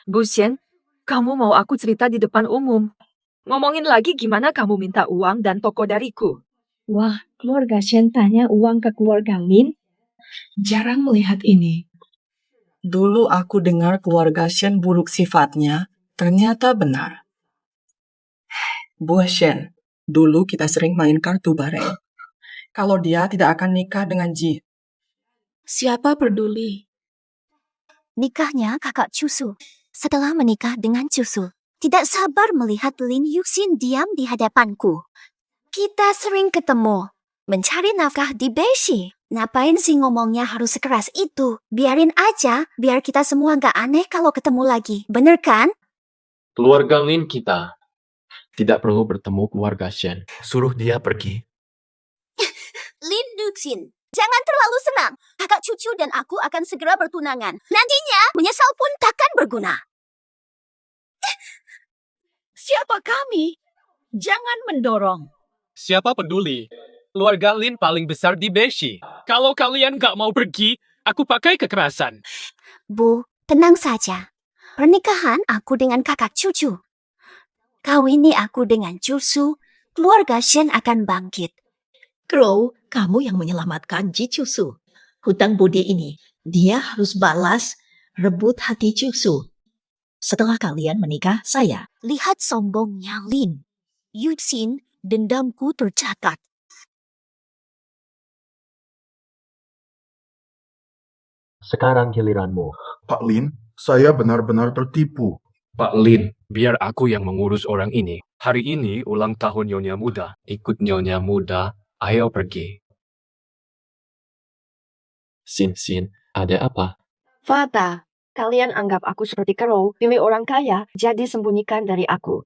Bu Shen, kamu mau aku cerita di depan umum? Ngomongin lagi gimana kamu minta uang dan toko dariku? Wah, keluarga Shen tanya uang ke keluarga Lin? Jarang melihat ini. Dulu aku dengar keluarga Shen buruk sifatnya, ternyata benar. Bu Shen, dulu kita sering main kartu bareng. Kalau dia tidak akan nikah dengan Ji. Siapa peduli? Nikahnya kakak Cusu. Setelah menikah dengan Cusu, tidak sabar melihat Lin Yuxin diam di hadapanku. Kita sering ketemu, mencari nafkah di Beishi. Ngapain sih ngomongnya harus sekeras itu? Biarin aja, biar kita semua gak aneh kalau ketemu lagi. Bener kan? Keluarga Lin kita tidak perlu bertemu keluarga Shen. Suruh dia pergi. Lin Yuxin, jangan terlalu senang. Kakak cucu dan aku akan segera bertunangan. Nantinya, menyesal pun takkan berguna. Siapa kami? Jangan mendorong. Siapa peduli? Keluarga Lin paling besar di Beishi. Kalau kalian gak mau pergi, aku pakai kekerasan. Bu, tenang saja. Pernikahan aku dengan kakak cucu. Kawini aku dengan Cusu, keluarga Shen akan bangkit. Crow, kamu yang menyelamatkan Ji Cusu. Hutang budi ini, dia harus balas, rebut hati Cusu. Setelah kalian menikah, saya. Lihat sombongnya Lin. Yuxin, dendamku tercatat. Sekarang giliranmu. Pak Lin, saya benar-benar tertipu. Pak Lin, biar aku yang mengurus orang ini. Hari ini ulang tahun Nyonya Muda. Ikut Nyonya Muda, ayo pergi. Sin, ada apa? Fata, kalian anggap aku seperti Crow, pilih orang kaya, jadi sembunyikan dari aku.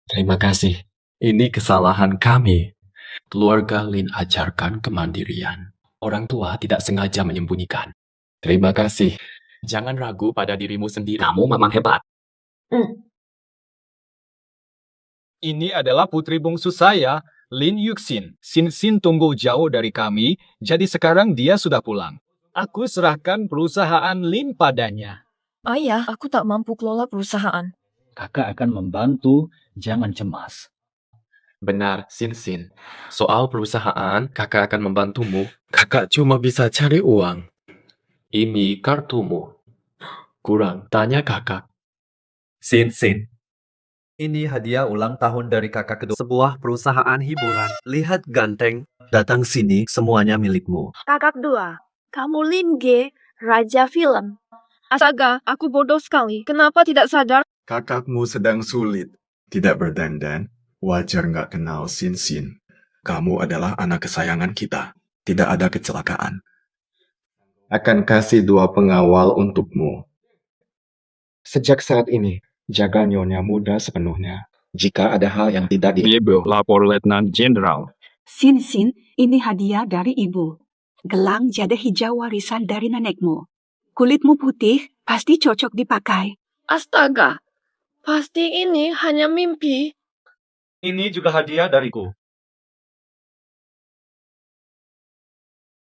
Terima kasih. Ini kesalahan kami. Keluarga Lin ajarkan kemandirian. Orang tua tidak sengaja menyembunyikan. Terima kasih. Jangan ragu pada dirimu sendiri. Kamu memang hebat. Ini adalah putri bungsu saya, Lin Yuxin. Sin tunggu jauh dari kami, jadi sekarang dia sudah pulang. Aku serahkan perusahaan Lin padanya. Ayah, aku tak mampu kelola perusahaan. Kakak akan membantu, jangan cemas. Benar, Sin. Soal perusahaan, kakak akan membantumu. Kakak cuma bisa cari uang. Ini kartumu. Kurang, tanya kakak. Sin. Ini hadiah ulang tahun dari kakak kedua. Sebuah perusahaan hiburan. Lihat ganteng. Datang sini, semuanya milikmu. Kakak dua, kamu Lin Ge, Raja Film. Astaga, aku bodoh sekali. Kenapa tidak sadar? Kakakmu sedang sulit. Tidak berdandan. Wajar nggak kenal Sin. Kamu adalah anak kesayangan kita. Tidak ada kecelakaan. Akan kasih 2 pengawal untukmu. Sejak saat ini, jaga Nyonya Muda sepenuhnya. Jika ada hal yang tidak Ibu, lapor Letnan Jenderal. Sin, ini hadiah dari ibu. Gelang jada hijau warisan dari nenekmu. Kulitmu putih, pasti cocok dipakai. Astaga, pasti ini hanya mimpi. Ini juga hadiah dariku.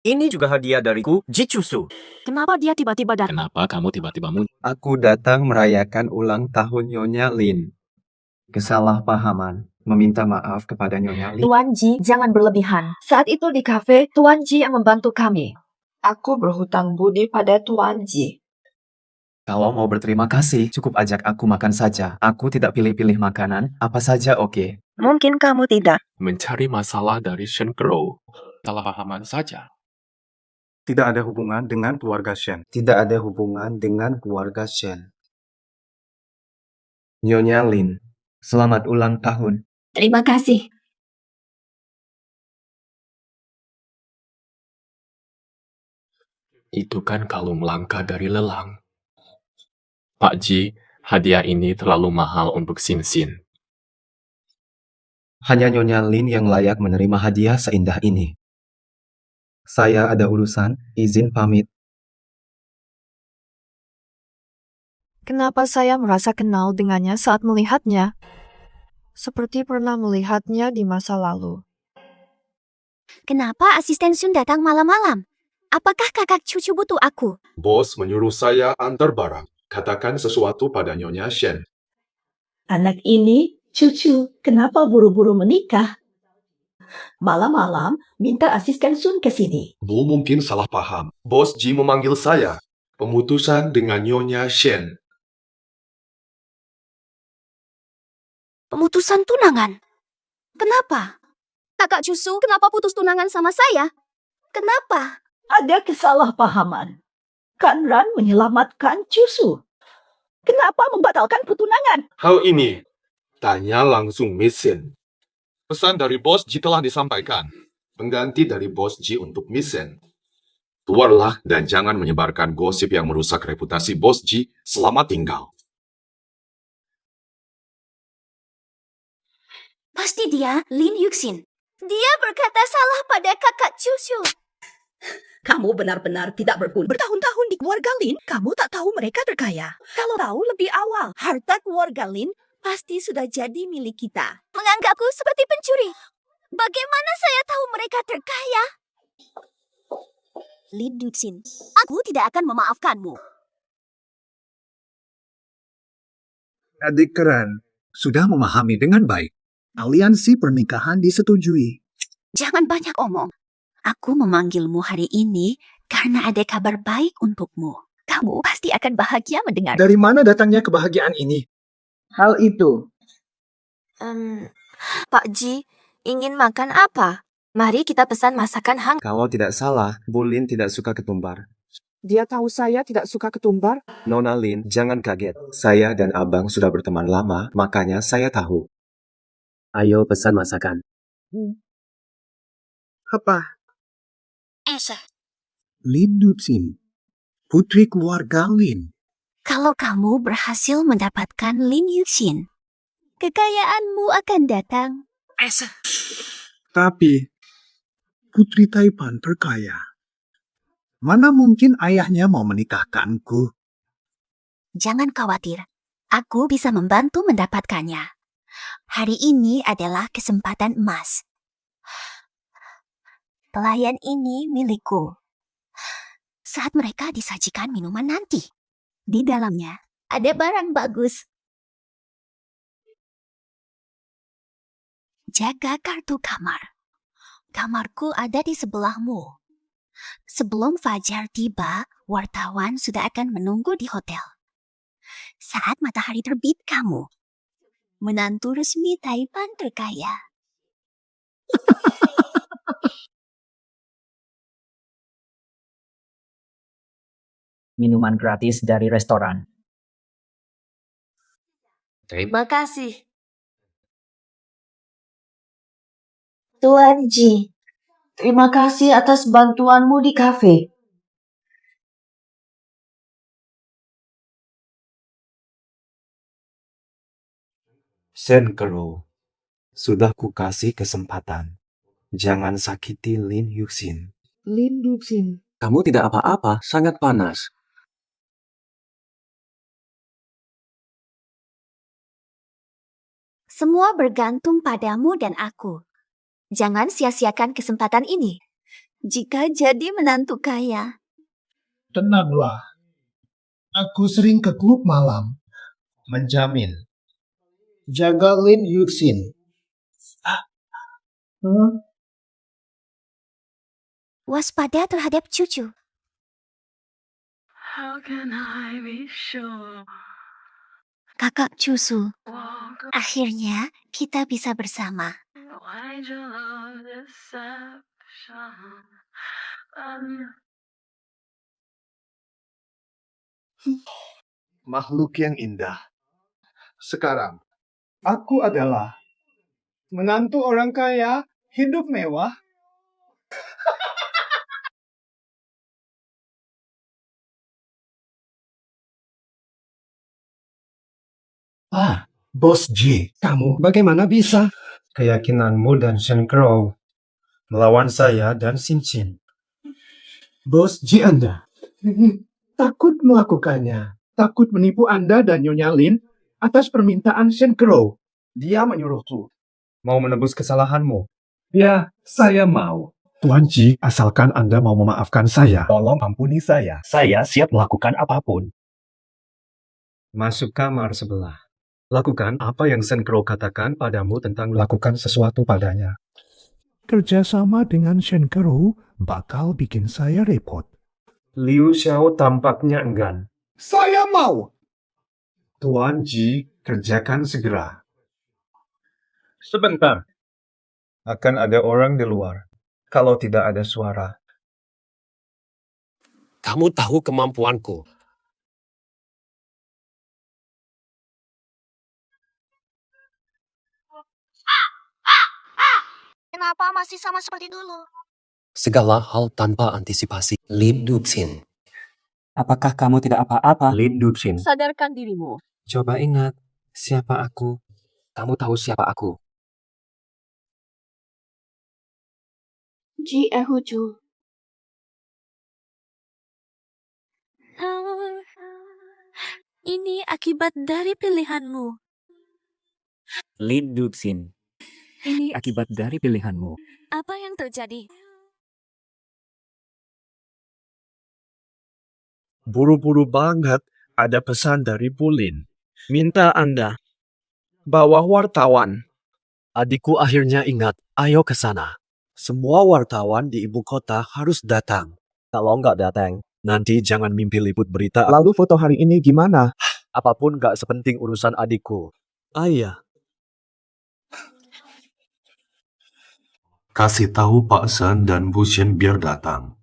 Ini juga hadiah dariku, Jicusu. Kenapa dia tiba-tiba datang? Kenapa kamu tiba-tiba muncul? Aku datang merayakan ulang tahun Nyonya Lin. Kesalahpahaman. Meminta maaf kepada Nyonya Lin. Tuan Ji, jangan berlebihan. Saat itu di kafe, Tuan Ji yang membantu kami. Aku berhutang budi pada Tuan Ji. Kalau mau berterima kasih, cukup ajak aku makan saja. Aku tidak pilih-pilih makanan, apa saja oke. Mungkin kamu tidak. Mencari masalah dari Shen Crow. Salahpahaman saja. Tidak ada hubungan dengan keluarga Shen. Tidak ada hubungan dengan keluarga Shen. Nyonya Lin, selamat ulang tahun. Terima kasih. Itu kan kalung langka dari lelang. Pak Ji, hadiah ini terlalu mahal untuk Sin. Hanya Nyonya Lin yang layak menerima hadiah seindah ini. Saya ada urusan, izin pamit. Kenapa saya merasa kenal dengannya saat melihatnya? seperti pernah melihatnya di masa lalu. Kenapa asisten Sun datang malam-malam? Apakah kakak cucu butuh aku? Bos menyuruh saya antar barang. Katakan sesuatu pada Nyonya Shen. Anak ini, cucu, kenapa buru-buru menikah? Malam-malam minta asisten Sun ke sini. Bu mungkin salah paham. Bos Ji memanggil saya. Pemutusan dengan Nyonya Shen. Pemutusan tunangan. Kenapa? Kakak cucu, kenapa putus tunangan sama saya? Kenapa? Ada kesalahpahaman. Kan Ran menyelamatkan cucu. Kenapa membatalkan pertunangan? Hal ini, tanya langsung Miss Shen. Pesan dari Bos Ji telah disampaikan. Pengganti dari Bos Ji untuk Miss Shen. Keluarlah dan jangan menyebarkan gosip yang merusak reputasi Bos Ji. Selamat tinggal. Pasti dia Lin Yuxin. Dia berkata salah pada kakak cucu. Kamu benar-benar tidak berguna. Bertahun-tahun di keluarga Lin, kamu tak tahu mereka terkaya. Kalau tahu lebih awal, harta keluarga Lin pasti sudah jadi milik kita. Menganggapku seperti pencuri. Bagaimana saya tahu mereka terkaya? Lin Yuxin, aku tidak akan memaafkanmu. Adik Keren sudah memahami dengan baik. Aliansi pernikahan disetujui. Jangan banyak omong. Aku memanggilmu hari ini karena ada kabar baik untukmu. Kamu pasti akan bahagia mendengar. Dari mana datangnya kebahagiaan ini? Hal itu. Pak Ji, ingin makan apa? Mari kita pesan masakan hangat. Kalau tidak salah, Bu Lin tidak suka ketumbar. Dia tahu saya tidak suka ketumbar. Nona Lin, jangan kaget. Saya dan abang sudah berteman lama, makanya saya tahu. Ayo pesan masakan. Apa? Esa. Lin Yuxin, putri keluarga Lin. Kalau kamu berhasil mendapatkan Lin Yuxin, kekayaanmu akan datang. Esa. Tapi, putri Taipan terkaya. Mana mungkin ayahnya mau menikahkanku? Jangan khawatir, aku bisa membantu mendapatkannya. Hari ini adalah kesempatan emas. Pelayan ini milikku. Saat mereka disajikan minuman nanti, di dalamnya ada barang bagus. Jaga kartu kamar. Kamarku ada di sebelahmu. Sebelum fajar tiba, wartawan sudah akan menunggu di hotel. Saat matahari terbit, kamu menantu resmi Taipan terkaya. Minuman gratis dari restoran. Terima kasih. Tuan Ji, terima kasih atas bantuanmu di kafe. Shen Kero, sudah kukasih kesempatan. Jangan sakiti Lin Yuxin. Lin Yuxin. Kamu tidak apa-apa, sangat panas. Semua bergantung padamu dan aku. Jangan sia-siakan kesempatan ini. Jika jadi menantu kaya. Tenanglah. Aku sering ke klub malam. Menjamin. Jaga Lin Yuxin. Waspada terhadap cucu. How can I be sure? Kakak cucu, akhirnya kita bisa bersama. Why do you love deception? Makhluk yang indah. Sekarang, aku adalah menantu orang kaya, hidup mewah. Bos Ji, kamu bagaimana bisa? Keyakinanmu dan Shen Crow melawan saya dan Xin Xin. Bos Ji Anda takut melakukannya, takut menipu Anda dan Nyonya Lin atas permintaan Shen Crow. Dia menyuruhku. Mau menebus kesalahanmu? Ya, saya mau. Tuan Ji, asalkan Anda mau memaafkan saya. Tolong ampuni saya. Saya siap melakukan apapun. Masuk kamar sebelah. Lakukan apa yang Sen Crow katakan padamu tentang lakukan sesuatu padanya. Kerjasama dengan Shen Crow bakal bikin saya repot. Liu Xiao tampaknya enggan. Saya mau. Tuan Ji, kerjakan segera. Sebentar. Akan ada orang di luar. Kalau tidak ada suara. Kamu tahu kemampuanku. Kenapa masih sama seperti dulu? Segala hal tanpa antisipasi. Lin Duxin. Apakah kamu tidak apa-apa? Lin Duxin. Sadarkan dirimu. Coba ingat, siapa aku? Kamu tahu siapa aku? Ji Ehuju. Ini akibat dari pilihanmu. Lin Duxin. Ini akibat dari pilihanmu. Apa yang terjadi? Buru-buru banget ada pesan dari Bu Lin. Minta Anda bawa wartawan. Adikku akhirnya ingat, ayo ke sana. Semua wartawan di ibu kota harus datang. Kalau nggak datang, nanti jangan mimpi liput berita. Lalu foto hari ini gimana? Apapun nggak sepenting urusan adikku. Ayah. Kasih tahu Pak Sen dan Bu Shen biar datang.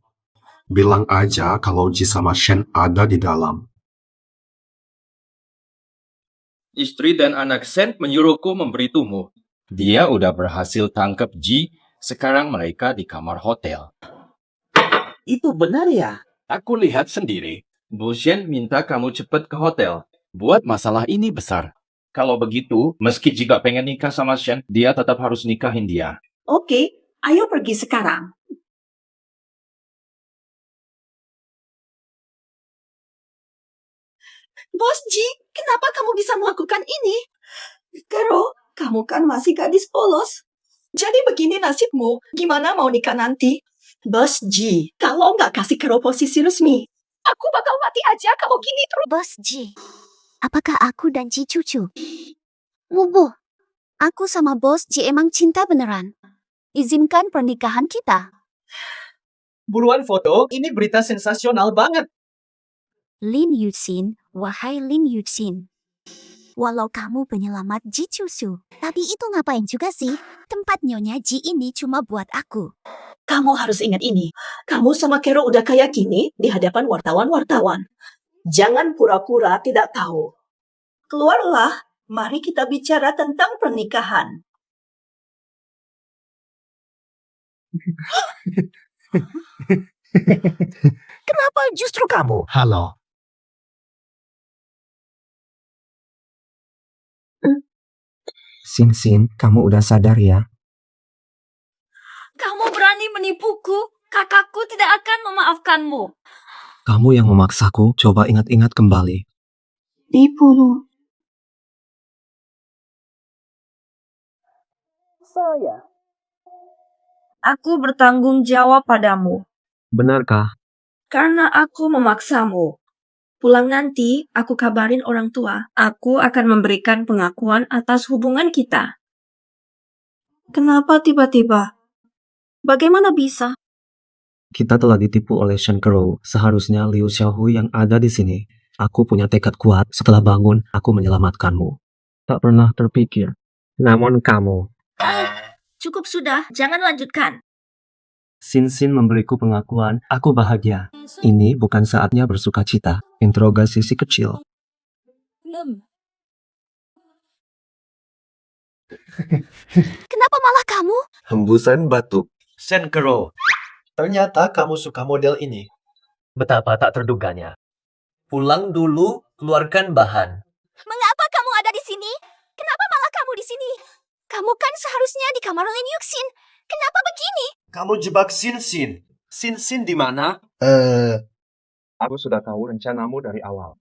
Bilang aja kalau Ji sama Shen ada di dalam. Istri dan anak Sen menyuruhku memberitumu. Dia udah berhasil tangkap Ji, sekarang mereka di kamar hotel. Itu benar ya? Aku lihat sendiri. Bu Shen minta kamu cepat ke hotel. Buat masalah ini besar. Kalau begitu, meski juga pengen nikah sama Shen, dia tetap harus nikahin dia. Oke, ayo pergi sekarang. Bos Ji, kenapa kamu bisa melakukan ini? Karo, kamu kan masih gadis polos. Jadi begini nasibmu, gimana mau nikah nanti? Bos Ji, kalau nggak kasih Karo posisi resmi, aku bakal mati aja kalau gini terus. Bos Ji, apakah aku dan Ji cucu? Wubuh, aku sama Bos Ji emang cinta beneran. Izinkan pernikahan kita. Buruan foto, ini berita sensasional banget. Lin Yuxin, wahai Lin Yuxin. Walau kamu penyelamat Ji Cusu, tapi itu ngapain juga sih? Tempat Nyonya Ji ini cuma buat aku. Kamu harus ingat ini. Kamu sama Kero udah kayak gini di hadapan wartawan-wartawan. Jangan pura-pura tidak tahu. Keluarlah, mari kita bicara tentang pernikahan. Kenapa justru kamu? Halo. Sin, kamu udah sadar ya? Kamu berani menipuku? Kakakku tidak akan memaafkanmu. Kamu yang memaksaku, coba ingat-ingat kembali. Dibunuh. Saya. Aku bertanggung jawab padamu. Benarkah? Karena aku memaksamu. Pulang nanti, aku kabarin orang tua. Aku akan memberikan pengakuan atas hubungan kita. Kenapa tiba-tiba? Bagaimana bisa? Kita telah ditipu oleh Shen Crow. Seharusnya Liu Xiaohu yang ada di sini. Aku punya tekad kuat. Setelah bangun, aku menyelamatkanmu. Tak pernah terpikir. Namun kamu. Cukup sudah, jangan lanjutkan. Sin memberiku pengakuan. Aku bahagia. Ini bukan saatnya bersuka cita. Interogasi si kecil. Kenapa malah kamu? Hembusan batuk. Shen Crow. Ternyata kamu suka model ini. Betapa tak terduganya. Pulang dulu, keluarkan bahan. Mengapa kamu ada di sini? Kenapa malah kamu di sini? Kamu kan seharusnya di kamar Lin Yuxin. Kenapa begini? Kamu jebak Sin. Sin di mana? Aku sudah tahu rencanamu dari awal.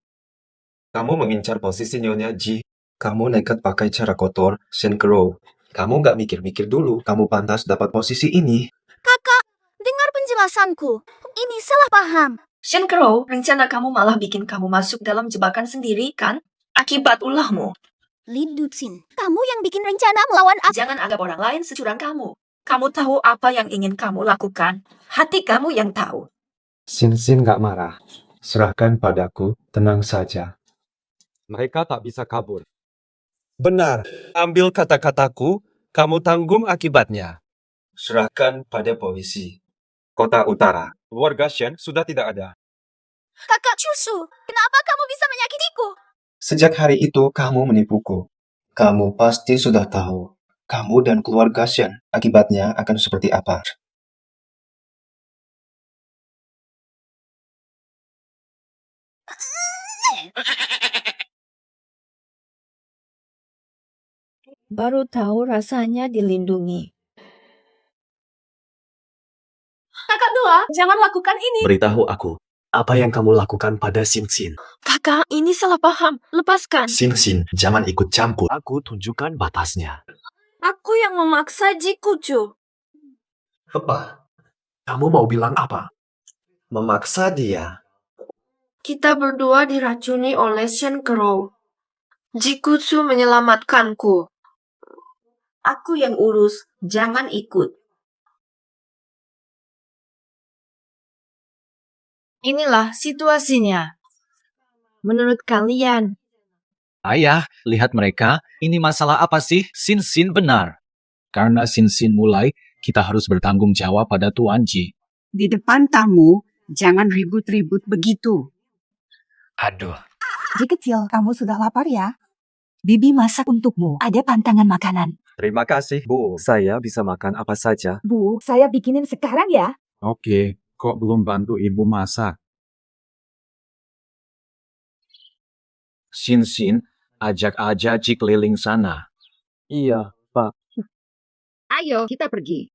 Kamu mengincar posisi Nyonya Ji. Kamu nekat pakai cara kotor, Shen Crow. Kamu nggak mikir-mikir dulu, kamu pantas dapat posisi ini. Kakak, dengar penjelasanku. Ini salah paham. Shen Crow, rencana kamu malah bikin kamu masuk dalam jebakan sendiri, kan? Akibat ulahmu. Lin Duxin, kamu yang bikin rencana melawan aku. Jangan anggap orang lain securang kamu. Kamu tahu apa yang ingin kamu lakukan. Hati kamu yang tahu. Sin nggak marah. Serahkan padaku, tenang saja. Mereka tak bisa kabur. Benar, ambil kata-kataku, kamu tanggung akibatnya. Serahkan pada polisi. Kota Utara. Warga Shen sudah tidak ada. Kakak Chusu, kenapa kamu bisa menyakitiku? Sejak hari itu kamu menipuku. Kamu pasti sudah tahu. Kamu dan keluarga Shen akibatnya akan seperti apa. Baru tahu rasanya dilindungi. Kakak Dua, jangan lakukan ini. Beritahu aku, apa yang kamu lakukan pada Sin Sin? Kakak, ini salah paham. Lepaskan. Sin Sin, jangan ikut campur. Aku tunjukkan batasnya. Aku yang memaksa Jikucu. Apa? Kamu mau bilang apa? Memaksa dia. Kita berdua diracuni oleh Shen Crow. Jikutsu menyelamatkanku. Aku yang urus, jangan ikut. Inilah situasinya. Menurut kalian, Ayah, lihat mereka. Ini masalah apa sih? Sin Sin benar. Karena Sin Sin mulai, kita harus bertanggung jawab pada Tuan Ji. Di depan tamu, jangan ribut-ribut begitu. Aduh. Ji kecil, kamu sudah lapar ya? Bibi masak untukmu. Ada pantangan makanan. Terima kasih, Bu. Saya bisa makan apa saja. Bu, saya bikinin sekarang ya. Oke, kok belum bantu ibu masak? Sin Sin, ajak aja Ji keliling sana. Iya, Pak. Ayo, kita pergi.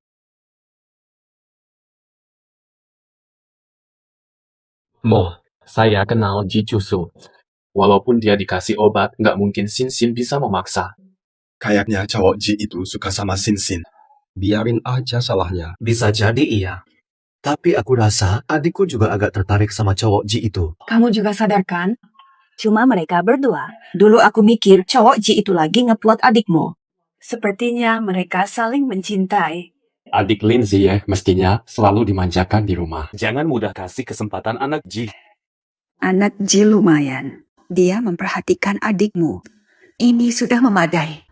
Mo, saya kenal Ji Chusu. Walaupun dia dikasih obat, nggak mungkin Sin Sin bisa memaksa. Kayaknya cowok Ji itu suka sama Sin Sin. Biarin aja salahnya. Bisa jadi iya. Tapi aku rasa adikku juga agak tertarik sama cowok Ji itu. Kamu juga sadar kan? Cuma mereka berdua. Dulu aku mikir cowok Ji itu lagi ngeplot adikmu. Sepertinya mereka saling mencintai. Adik Lin Ziye mestinya selalu dimanjakan di rumah. Jangan mudah kasih kesempatan anak Ji. Anak Ji lumayan. Dia memperhatikan adikmu. Ini sudah memadai.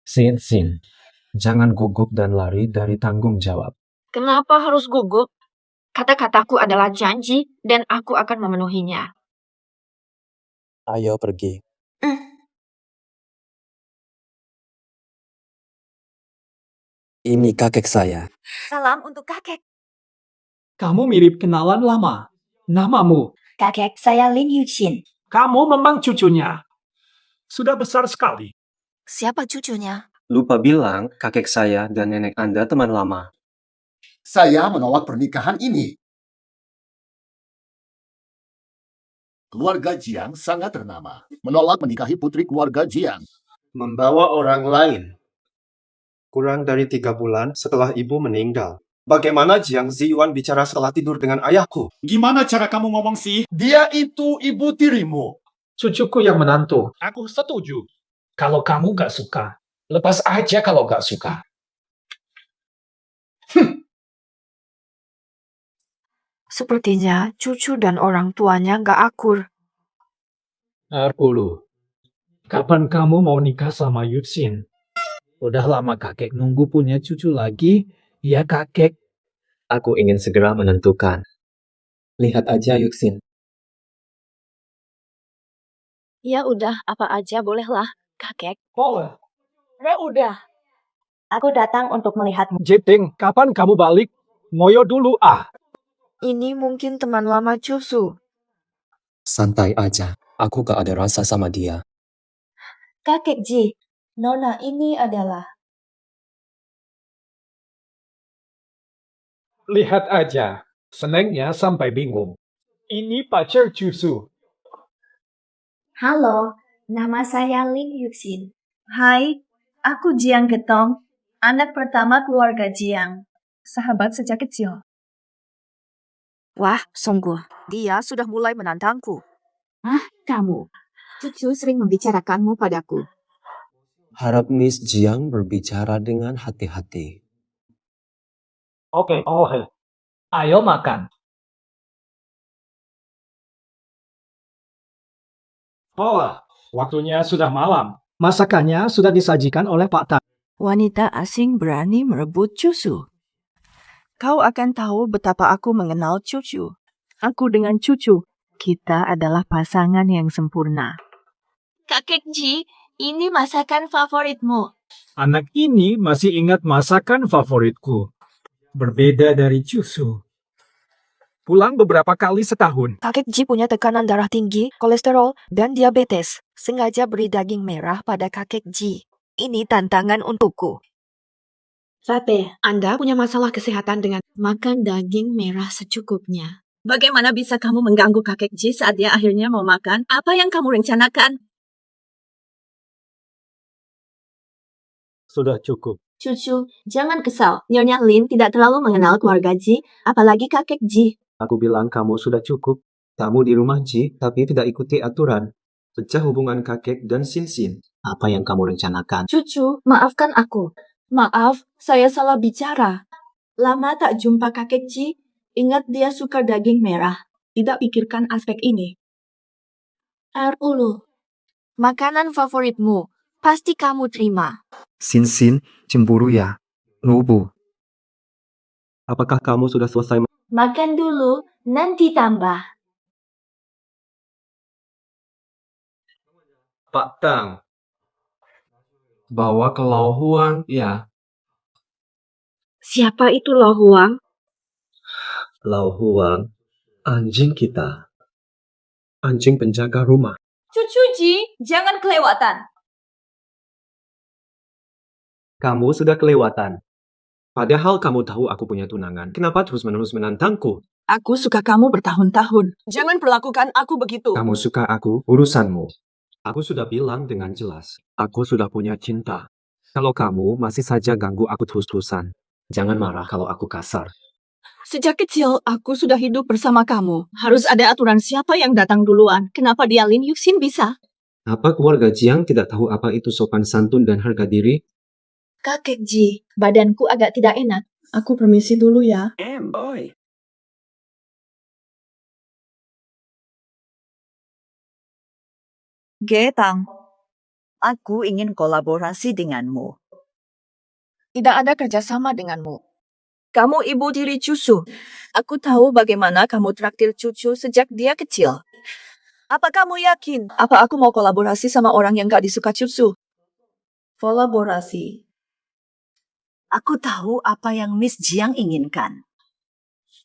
Sin Sin, jangan gugup dan lari dari tanggung jawab. kenapa harus gugup? Kata-kataku adalah janji dan aku akan memenuhinya. Ayo pergi. Ini kakek saya. Salam untuk kakek. Kamu mirip kenalan lama. Namamu? Kakek, saya Lin Yuxin. Kamu memang cucunya. Sudah besar sekali. Siapa cucunya? Lupa bilang, kakek saya dan nenek Anda teman lama. Saya menolak pernikahan ini. Keluarga Jiang sangat ternama. Menolak menikahi putri keluarga Jiang. Membawa orang lain. Kurang dari 3 bulan setelah ibu meninggal. Bagaimana Jiang Ziyuan bicara setelah tidur dengan ayahku? Gimana cara kamu ngomong sih? Dia itu ibu tirimu. Cucuku yang menantu. Aku setuju. Kalau kamu gak suka, lepas aja kalau gak suka. Sepertinya cucu dan orang tuanya gak akur. Arpulu, kapan kamu mau nikah sama Yuxin? Udah lama kakek nunggu punya cucu lagi. Ya kakek. Aku ingin segera menentukan. Lihat aja Yuxin. Ya udah, apa aja bolehlah, kakek. Boleh. Ya udah. Aku datang untuk melihatmu. Jiting, kapan kamu balik? Ngoyo dulu ah. Ini mungkin teman lama Cusu. Santai aja. Aku gak ada rasa sama dia. Kakek Ji, Nona ini adalah... Lihat aja. Senengnya sampai bingung. Ini pacar Cusu. Halo, nama saya Lin Yuxin. Hai, aku Jiang Getong, anak pertama keluarga Jiang. Sahabat sejak kecil. Wah, sungguh. Dia sudah mulai menantangku. Kamu. Cucu sering membicarakanmu padaku. Harap Miss Jiang berbicara dengan hati-hati. Oke, ayo makan. Waktunya sudah malam. Masakannya sudah disajikan oleh Pak Tan. Wanita asing berani merebut cucu. Kau akan tahu betapa aku mengenal cucu. Aku dengan cucu, kita adalah pasangan yang sempurna. Kakek Ji, ini masakan favoritmu. Anak ini masih ingat masakan favoritku. Berbeda dari Cusu. Pulang beberapa kali setahun. Kakek Ji punya tekanan darah tinggi, kolesterol, dan diabetes. Sengaja beri daging merah pada kakek Ji. Ini tantangan untukku. Fate, Anda punya masalah kesehatan dengan makan daging merah secukupnya. Bagaimana bisa kamu mengganggu kakek Ji saat dia akhirnya mau makan? Apa yang kamu rencanakan? Sudah cukup. Cucu, jangan kesal. Nyonya Lin tidak terlalu mengenal keluarga Ji, apalagi kakek Ji. Aku bilang kamu sudah cukup. Kamu di rumah Ji, tapi tidak ikuti aturan. Pecah hubungan kakek dan Sin. Apa yang kamu rencanakan? Cucu, maafkan aku. Maaf, saya salah bicara. Lama tak jumpa kakek Ji, ingat dia suka daging merah. Tidak pikirkan aspek ini. Air ulu. Makanan favoritmu, pasti kamu terima. Sin, cemburu ya? Nubu. Apakah kamu sudah selesai? Makan dulu, nanti tambah. Pak Tang. Bawa ke Lo Huang, ya. Siapa itu Lo Huang? Lo Huang, anjing kita. Anjing penjaga rumah. Cucu Ji, jangan kelewatan. Kamu sudah kelewatan. Padahal kamu tahu aku punya tunangan. Kenapa terus-menerus menantangku? Aku suka kamu bertahun-tahun. Jangan perlakukan aku begitu. Kamu suka aku, urusanmu. Aku sudah bilang dengan jelas. Aku sudah punya cinta. Kalau kamu masih saja ganggu aku terus-terusan, jangan marah kalau aku kasar. Sejak kecil, aku sudah hidup bersama kamu. Harus ada aturan siapa yang datang duluan. Kenapa dia Lin Yuxin bisa? Apa keluarga Jiang tidak tahu apa itu sopan santun dan harga diri? Kakek Ji, badanku agak tidak enak. Aku permisi dulu ya. Boy. Getang, aku ingin kolaborasi denganmu. Tidak ada kerjasama denganmu. Kamu ibu tiri Cucu. Aku tahu bagaimana kamu traktir Cucu sejak dia kecil. Apa kamu yakin? Apa aku mau kolaborasi sama orang yang gak disuka Cucu? Kolaborasi. Aku tahu apa yang Miss Jiang inginkan.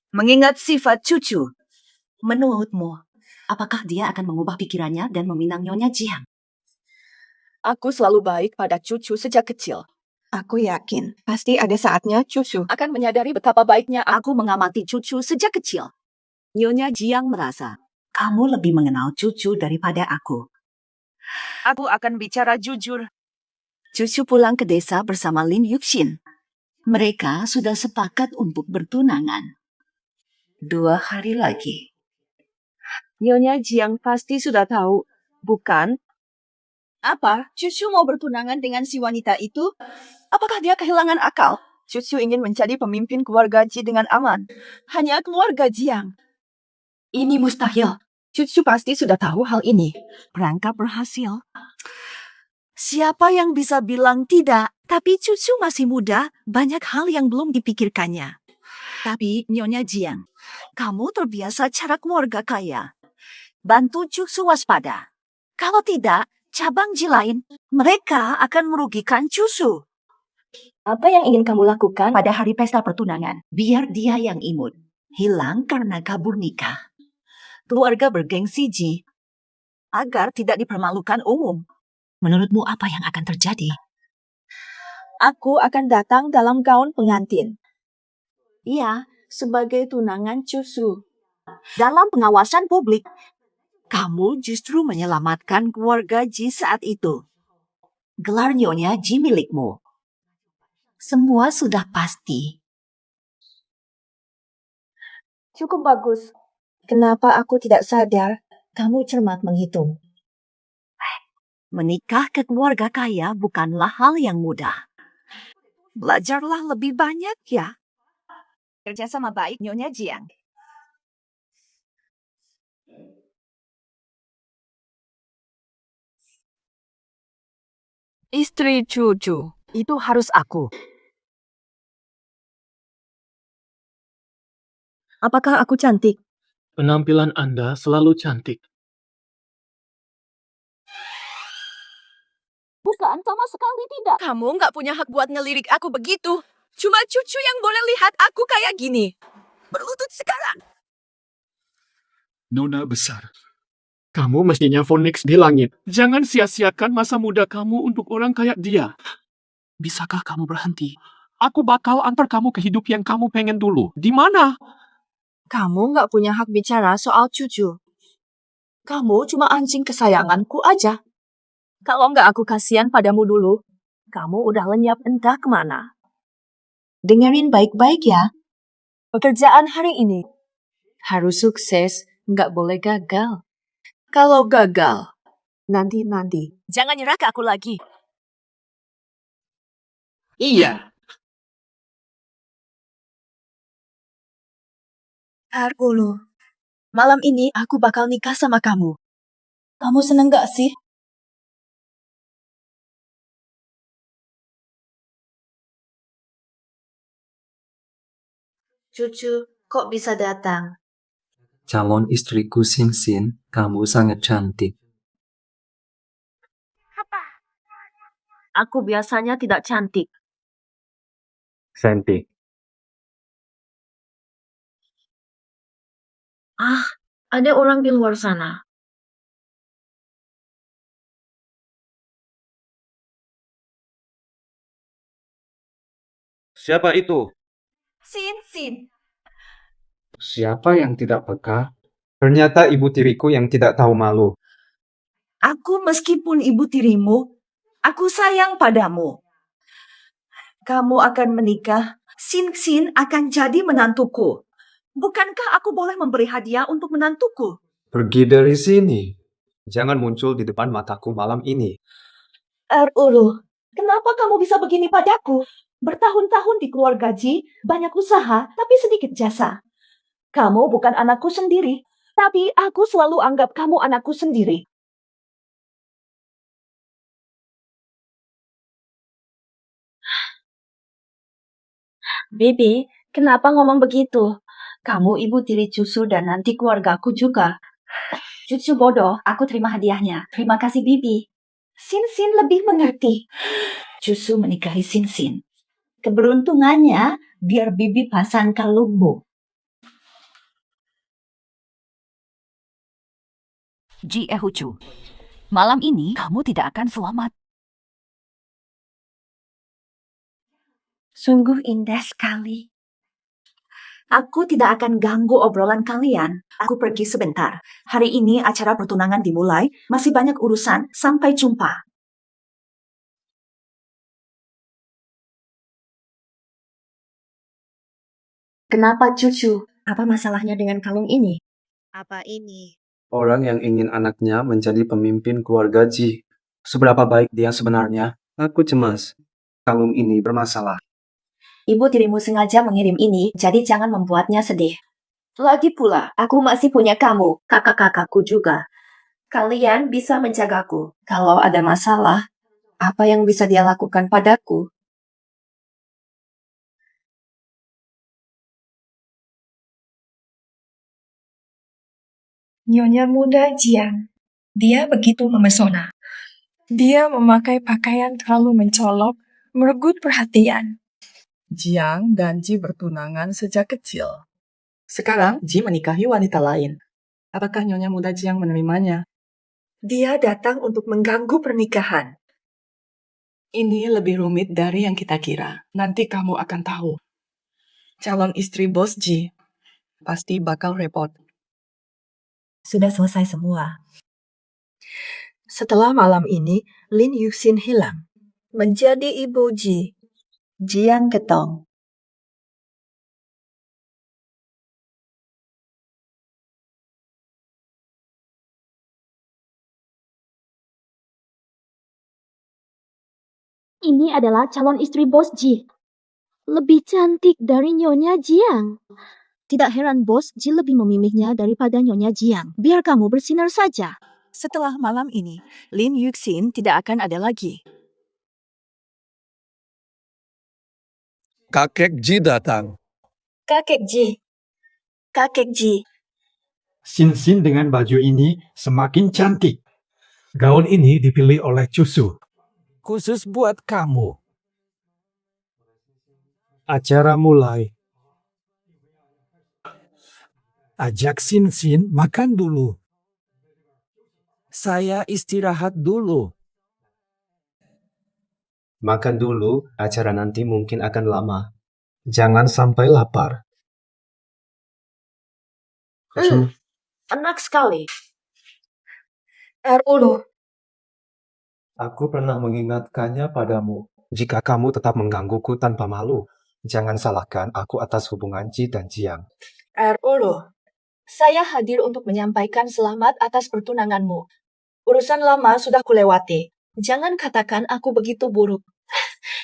Mengingat sifat Cucu, menurutmu, apakah dia akan mengubah pikirannya dan meminang Nyonya Jiang? Aku selalu baik pada Cucu sejak kecil. Aku yakin, pasti ada saatnya Cucu akan menyadari betapa baiknya aku mengamati Cucu sejak kecil. Nyonya Jiang merasa, kamu lebih mengenal Cucu daripada aku. Aku akan bicara jujur. Cucu pulang ke desa bersama Lin Yuxin. Mereka sudah sepakat untuk bertunangan. 2 hari lagi. Nyonya Jiang pasti sudah tahu, bukan? Apa? Cucu mau bertunangan dengan si wanita itu? Apakah dia kehilangan akal? Cucu ingin menjadi pemimpin keluarga Ji dengan aman. Hanya keluarga Jiang. Ini mustahil. Cucu pasti sudah tahu hal ini. Perangkap berhasil. Siapa yang bisa bilang tidak? Tapi Cucu masih muda, banyak hal yang belum dipikirkannya. Tapi Nyonya Jiang, kamu terbiasa cara keluarga kaya. Bantu Cucu waspada. Kalau tidak, cabang Ji lain, mereka akan merugikan Cucu. Apa yang ingin kamu lakukan pada hari pesta pertunangan? Biar dia yang imut. Hilang karena kabur nikah. Keluarga bergengsi Ji. Agar tidak dipermalukan umum. Menurutmu apa yang akan terjadi? Aku akan datang dalam gaun pengantin. Iya, sebagai tunangan Cucu. Dalam pengawasan publik. Kamu justru menyelamatkan keluarga Ji saat itu. Gelar Nyonya Ji milikmu. Semua sudah pasti. Cukup bagus. Kenapa aku tidak sadar? Kamu cermat menghitung. Menikah ke keluarga kaya bukanlah hal yang mudah. Belajarlah lebih banyak ya. Kerjasama baik Nyonya Jiang. Istri cucu, itu harus aku. Apakah aku cantik? Penampilan Anda selalu cantik. Bukan, sama sekali tidak. Kamu nggak punya hak buat ngelirik aku begitu. Cuma cucu yang boleh lihat aku kayak gini. Berlutut sekarang. Nona besar. Kamu mestinya Phoenix di langit. Jangan sia-siakan masa muda kamu untuk orang kayak dia. Bisakah kamu berhenti? Aku bakal antar kamu ke hidup yang kamu pengen dulu. Di mana? Kamu nggak punya hak bicara soal cucu. Kamu cuma anjing kesayanganku aja. Kalau nggak aku kasihan padamu dulu, kamu udah lenyap entah kemana. Dengerin baik-baik ya. Pekerjaan hari ini harus sukses, nggak boleh gagal. Kalau gagal, nanti. Jangan nyerah ke aku lagi. Iya. Arulu, malam ini aku bakal nikah sama kamu. Kamu seneng gak sih? Cucu, kok bisa datang? Calon istriku Sin, kamu sangat cantik. Aku biasanya tidak cantik. Cantik. Ada orang di luar sana. Siapa itu? Sin. Siapa yang tidak peka? Ternyata ibu tiriku yang tidak tahu malu. Aku meskipun ibu tirimu, aku sayang padamu. Kamu akan menikah, Sin akan jadi menantuku. Bukankah aku boleh memberi hadiah untuk menantuku? Pergi dari sini. Jangan muncul di depan mataku malam ini. Arulu, kenapa kamu bisa begini padaku? Bertahun-tahun di keluarga Ji, banyak usaha, tapi sedikit jasa. Kamu bukan anakku sendiri, tapi aku selalu anggap kamu anakku sendiri. Bibi, kenapa ngomong begitu? Kamu ibu tiri Cucu dan nanti keluargaku juga. Cucu bodoh, aku terima hadiahnya. Terima kasih, Bibi. Sin lebih mengerti. Cucu menikahi Sin. Keberuntungannya, biar Bibi pasang kalungmu. Ji Ehucu, malam ini kamu tidak akan selamat. Sungguh indah sekali. Aku tidak akan ganggu obrolan kalian. Aku pergi sebentar. Hari ini acara pertunangan dimulai. Masih banyak urusan. Sampai jumpa. Kenapa cucu? Apa masalahnya dengan kalung ini? Apa ini? Orang yang ingin anaknya menjadi pemimpin keluarga Ji. Seberapa baik dia sebenarnya? Aku cemas. Kalung ini bermasalah. Ibu tirimu sengaja mengirim ini, jadi jangan membuatnya sedih. Lagi pula, aku masih punya kamu, kakak-kakakku juga. Kalian bisa menjagaku. Kalau ada masalah, apa yang bisa dia lakukan padaku? Nyonya muda Jiang. Dia begitu memesona. Dia memakai pakaian terlalu mencolok, meregut perhatian. Jiang dan Ji bertunangan sejak kecil. Sekarang Ji menikahi wanita lain. Apakah Nyonya muda Jiang menerimanya? Dia datang untuk mengganggu pernikahan. Ini lebih rumit dari yang kita kira. Nanti kamu akan tahu. Calon istri bos Ji pasti bakal repot. Sudah selesai semua. Setelah malam ini, Lin Yuxin hilang. Menjadi Ibu Ji. Jiang Getong. Ini adalah calon istri Bos Ji. Lebih cantik dari Nyonya Jiang. Tidak heran Bos Ji lebih memilihnya daripada Nyonya Jiang. Biar kamu bersinar saja. Setelah malam ini, Lin Yuxin tidak akan ada lagi. Kakek Ji datang. Kakek Ji. Kakek Ji. Sin dengan baju ini semakin cantik. Gaun ini dipilih oleh Cusu. Khusus buat kamu. Acara mulai. Ajak Sin makan dulu. Saya istirahat dulu. Makan dulu, acara nanti mungkin akan lama. Jangan sampai lapar. Enak sekali. Ulu. Aku pernah mengingatkannya padamu. Jika kamu tetap menggangguku tanpa malu, jangan salahkan aku atas hubungan Ji dan Jiang. Ulu. Saya hadir untuk menyampaikan selamat atas pertunanganmu. Urusan lama sudah kulewati. Jangan katakan aku begitu buruk.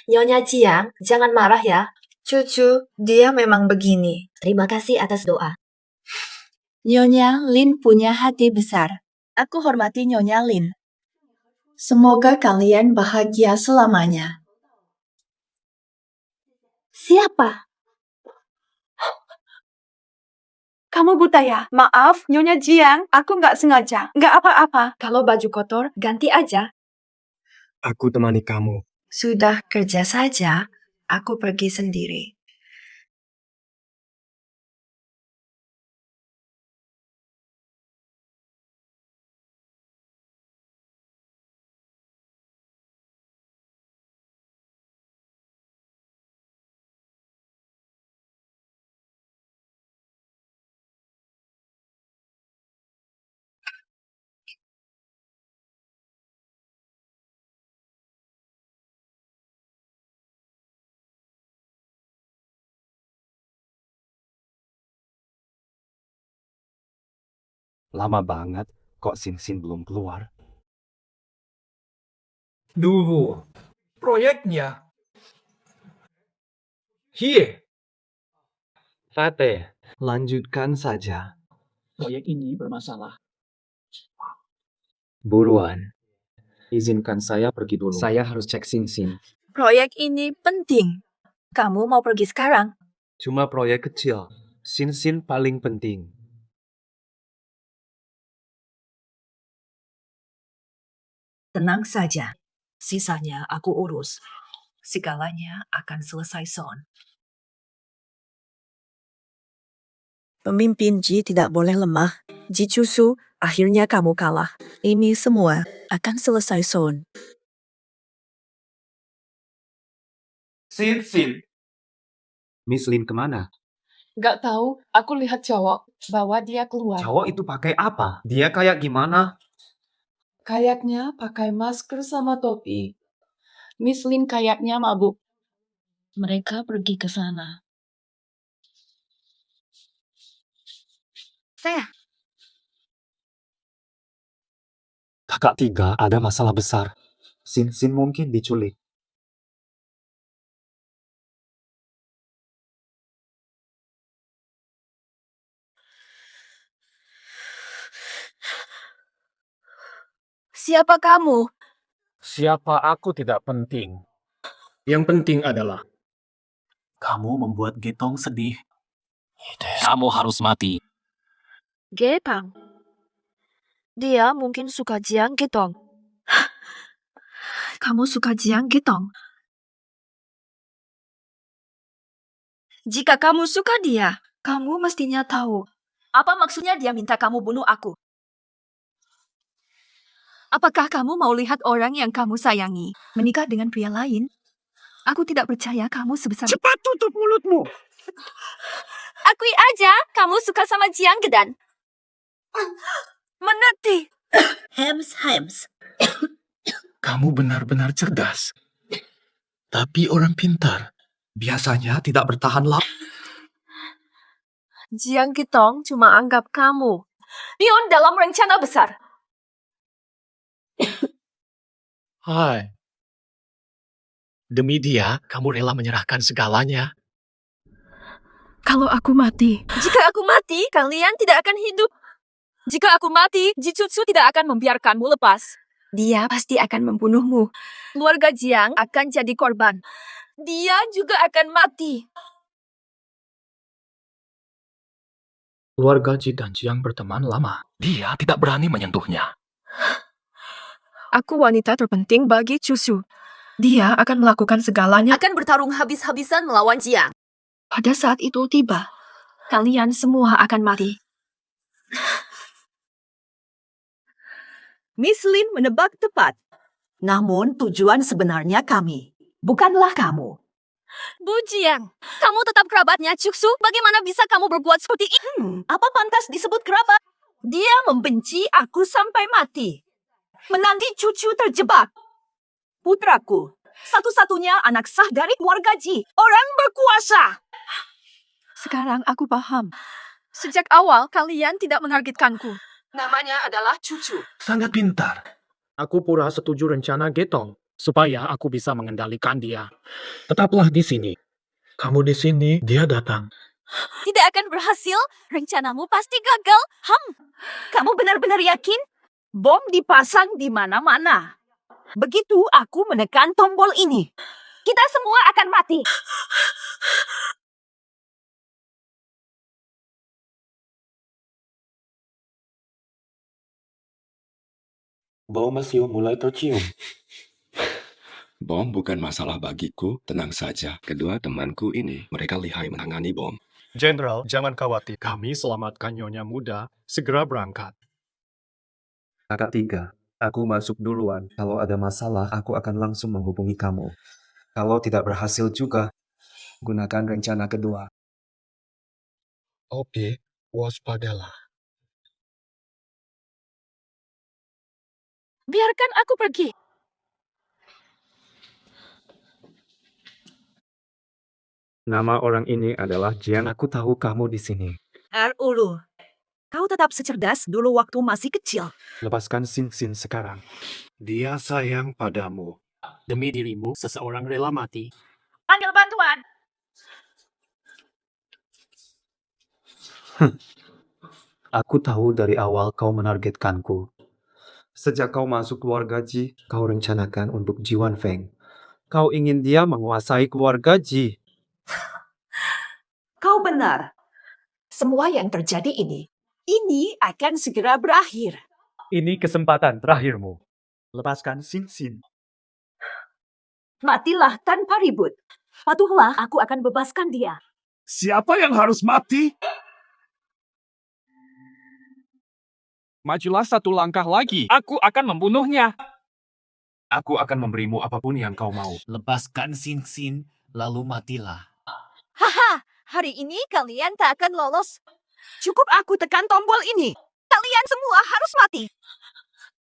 Nyonya Jiang, jangan marah ya. Cucu, dia memang begini. Terima kasih atas doa. Nyonya Lin punya hati besar. Aku hormati Nyonya Lin. Semoga kalian bahagia selamanya. Siapa? Kamu buta ya? Maaf, Nyonya Jiang. Aku nggak sengaja. Nggak apa-apa. Kalau baju kotor, ganti aja. Aku temani kamu. Sudah kerja saja, aku pergi sendiri. Lama banget, kok Sin belum keluar? Dulu, proyeknya. Hie, Fate, lanjutkan saja. proyek ini bermasalah. Buruan. Izinkan saya pergi dulu. Saya harus cek Sin. Proyek ini penting. Kamu mau pergi sekarang? Cuma proyek kecil. Sin paling penting. Tenang saja. Sisanya aku urus. Segalanya akan selesai son. Pemimpin Ji tidak boleh lemah. Ji Cusu, akhirnya kamu kalah. Ini semua akan selesai son. Sin. Miss Lin kemana? Gak tahu, aku lihat cowok, bawa dia keluar. Cowok itu pakai apa? Dia kayak gimana? Kayaknya pakai masker sama topi. Miss Lin kayaknya mabuk. Mereka pergi ke sana. Saya. Kakak 3 ada masalah besar. Sin mungkin diculik. Siapa kamu? Siapa aku tidak penting. Yang penting adalah Kamu membuat Getong sedih. Kamu harus mati. Getong. Dia mungkin suka Jiang Getong. Kamu suka Jiang Getong? Jika kamu suka dia, kamu mestinya tahu. Apa maksudnya dia minta kamu bunuh aku? Apakah kamu mau lihat orang yang kamu sayangi menikah dengan pria lain? Aku tidak percaya kamu sebesar... Cepat tutup mulutmu! Akui aja, kamu suka sama Jiang Gedan. Mengerti? Hems. Kamu benar-benar cerdas. Tapi orang pintar biasanya tidak bertahan lama. Jiang Gitong cuma anggap kamu pion dalam rencana besar. Hai. Demi dia, kamu rela menyerahkan segalanya. Kalau aku mati, jika aku mati, kalian tidak akan hidup. Jika aku mati, Jitsu tidak akan membiarkanmu lepas. Dia pasti akan membunuhmu. Keluarga Jiang akan jadi korban. Dia juga akan mati. Keluarga Ji dan Jiang berteman lama. Dia tidak berani menyentuhnya. Aku wanita terpenting bagi Cusu. Dia akan melakukan segalanya. Akan bertarung habis-habisan melawan Jiang. Pada saat itu tiba, kalian semua akan mati. Miss Lin menebak tepat. Namun tujuan sebenarnya kami, bukanlah kamu. Bu Jiang, kamu tetap kerabatnya Cusu. Bagaimana bisa kamu berbuat seperti ini? Apa pantas disebut kerabat? Dia membenci aku sampai mati. Menanti cucu terjebak. Putraku, satu-satunya anak sah dari keluarga Ji, orang berkuasa. Sekarang aku paham. Sejak awal kalian tidak menargetkanku. Namanya adalah Cucu. Sangat pintar. Aku pura setuju rencana Getong, supaya aku bisa mengendalikan dia. Tetaplah di sini. Kamu di sini, dia datang. Tidak akan berhasil. Rencanamu pasti gagal. Kamu benar-benar yakin? Bom dipasang di mana-mana. Begitu aku menekan tombol ini, kita semua akan mati. Bau mesiu mulai tercium. Bom bukan masalah bagiku, tenang saja. Kedua temanku ini, mereka lihai menangani bom. Jenderal, jangan khawatir. Kami selamatkan Nyonya Muda. Segera berangkat. Kakak 3, aku masuk duluan. Kalau ada masalah, aku akan langsung menghubungi kamu. Kalau tidak berhasil juga, gunakan rencana kedua. Oke, waspadalah. Biarkan aku pergi. Nama orang ini adalah Jian. Aku tahu kamu di sini. Ulu, kau tetap secerdas dulu waktu masih kecil. Lepaskan Sin sekarang. Dia sayang padamu. Demi dirimu, seseorang rela mati. Panggil bantuan. Aku tahu dari awal kau menargetkanku. Sejak kau masuk keluarga Ji, kau rencanakan untuk Ji Wanfeng. Kau ingin dia menguasai keluarga Ji. Kau benar. Semua yang terjadi ini akan segera berakhir. Ini kesempatan terakhirmu. Lepaskan Sin. Matilah tanpa ribut. Patuhlah, aku akan bebaskan dia. Siapa yang harus mati? Majulah satu langkah lagi. Aku akan membunuhnya. Aku akan memberimu apapun yang kau mau. Lepaskan Sin, lalu matilah. Haha, hari ini kalian tak akan lolos. Cukup aku tekan tombol ini. Kalian semua harus mati.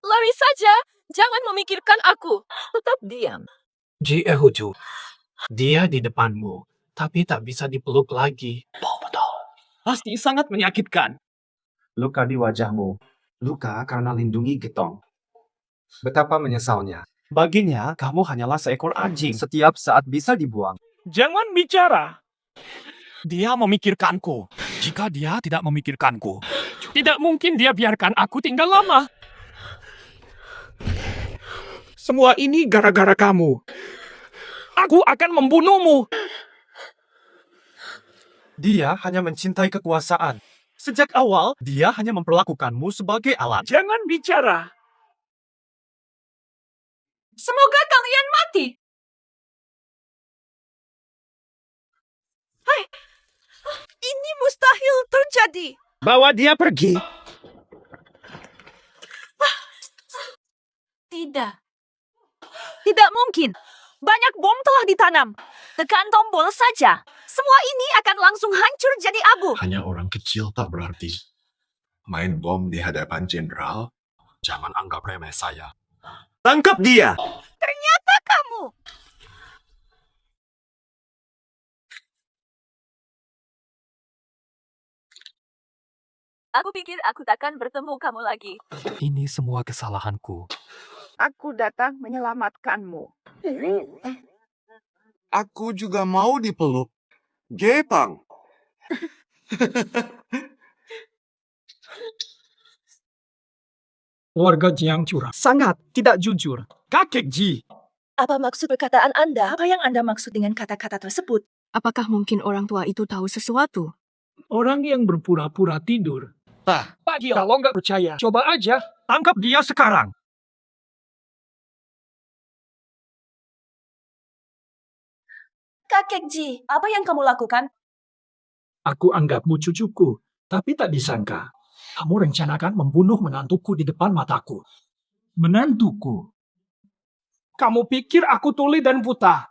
Lari saja. Jangan memikirkan aku. Tetap diam. Ji Ehuju, dia di depanmu, tapi tak bisa dipeluk lagi. Pasti sangat menyakitkan. Luka di wajahmu. Luka karena lindungi Getong. Betapa menyesalnya. Baginya, kamu hanyalah seekor anjing. Setiap saat bisa dibuang. Jangan bicara. Dia memikirkanku. Jika dia tidak memikirkanku, tidak mungkin dia biarkan aku tinggal lama. Semua ini gara-gara kamu. Aku akan membunuhmu. Dia hanya mencintai kekuasaan. Sejak awal, dia hanya memperlakukanmu sebagai alat. Jangan bicara. Semoga kalian mati. Hai, ini mustahil terjadi. Bawa dia pergi. Tidak. Tidak mungkin. Banyak bom telah ditanam. Tekan tombol saja. Semua ini akan langsung hancur jadi abu. Hanya orang kecil tak berarti. main bom di hadapan jenderal? Jangan anggap remeh saya. Tangkap dia! Ternyata kamu. Aku pikir aku takkan bertemu kamu lagi. Ini semua kesalahanku. Aku datang menyelamatkanmu. Aku juga mau dipeluk. Gepang. Keluarga Jiang curang. Sangat tidak jujur. Kakek Ji. Apa maksud perkataan Anda? Apa yang Anda maksud dengan kata-kata tersebut? Apakah mungkin orang tua itu tahu sesuatu? Orang yang berpura-pura tidur. Pak Gio, kalau nggak percaya, coba aja. Tangkap dia sekarang. Kakek Ji, apa yang kamu lakukan? Aku anggapmu cucuku, tapi tak disangka. Kamu rencanakan membunuh menantuku di depan mataku. Menantuku? Kamu pikir aku tuli dan buta?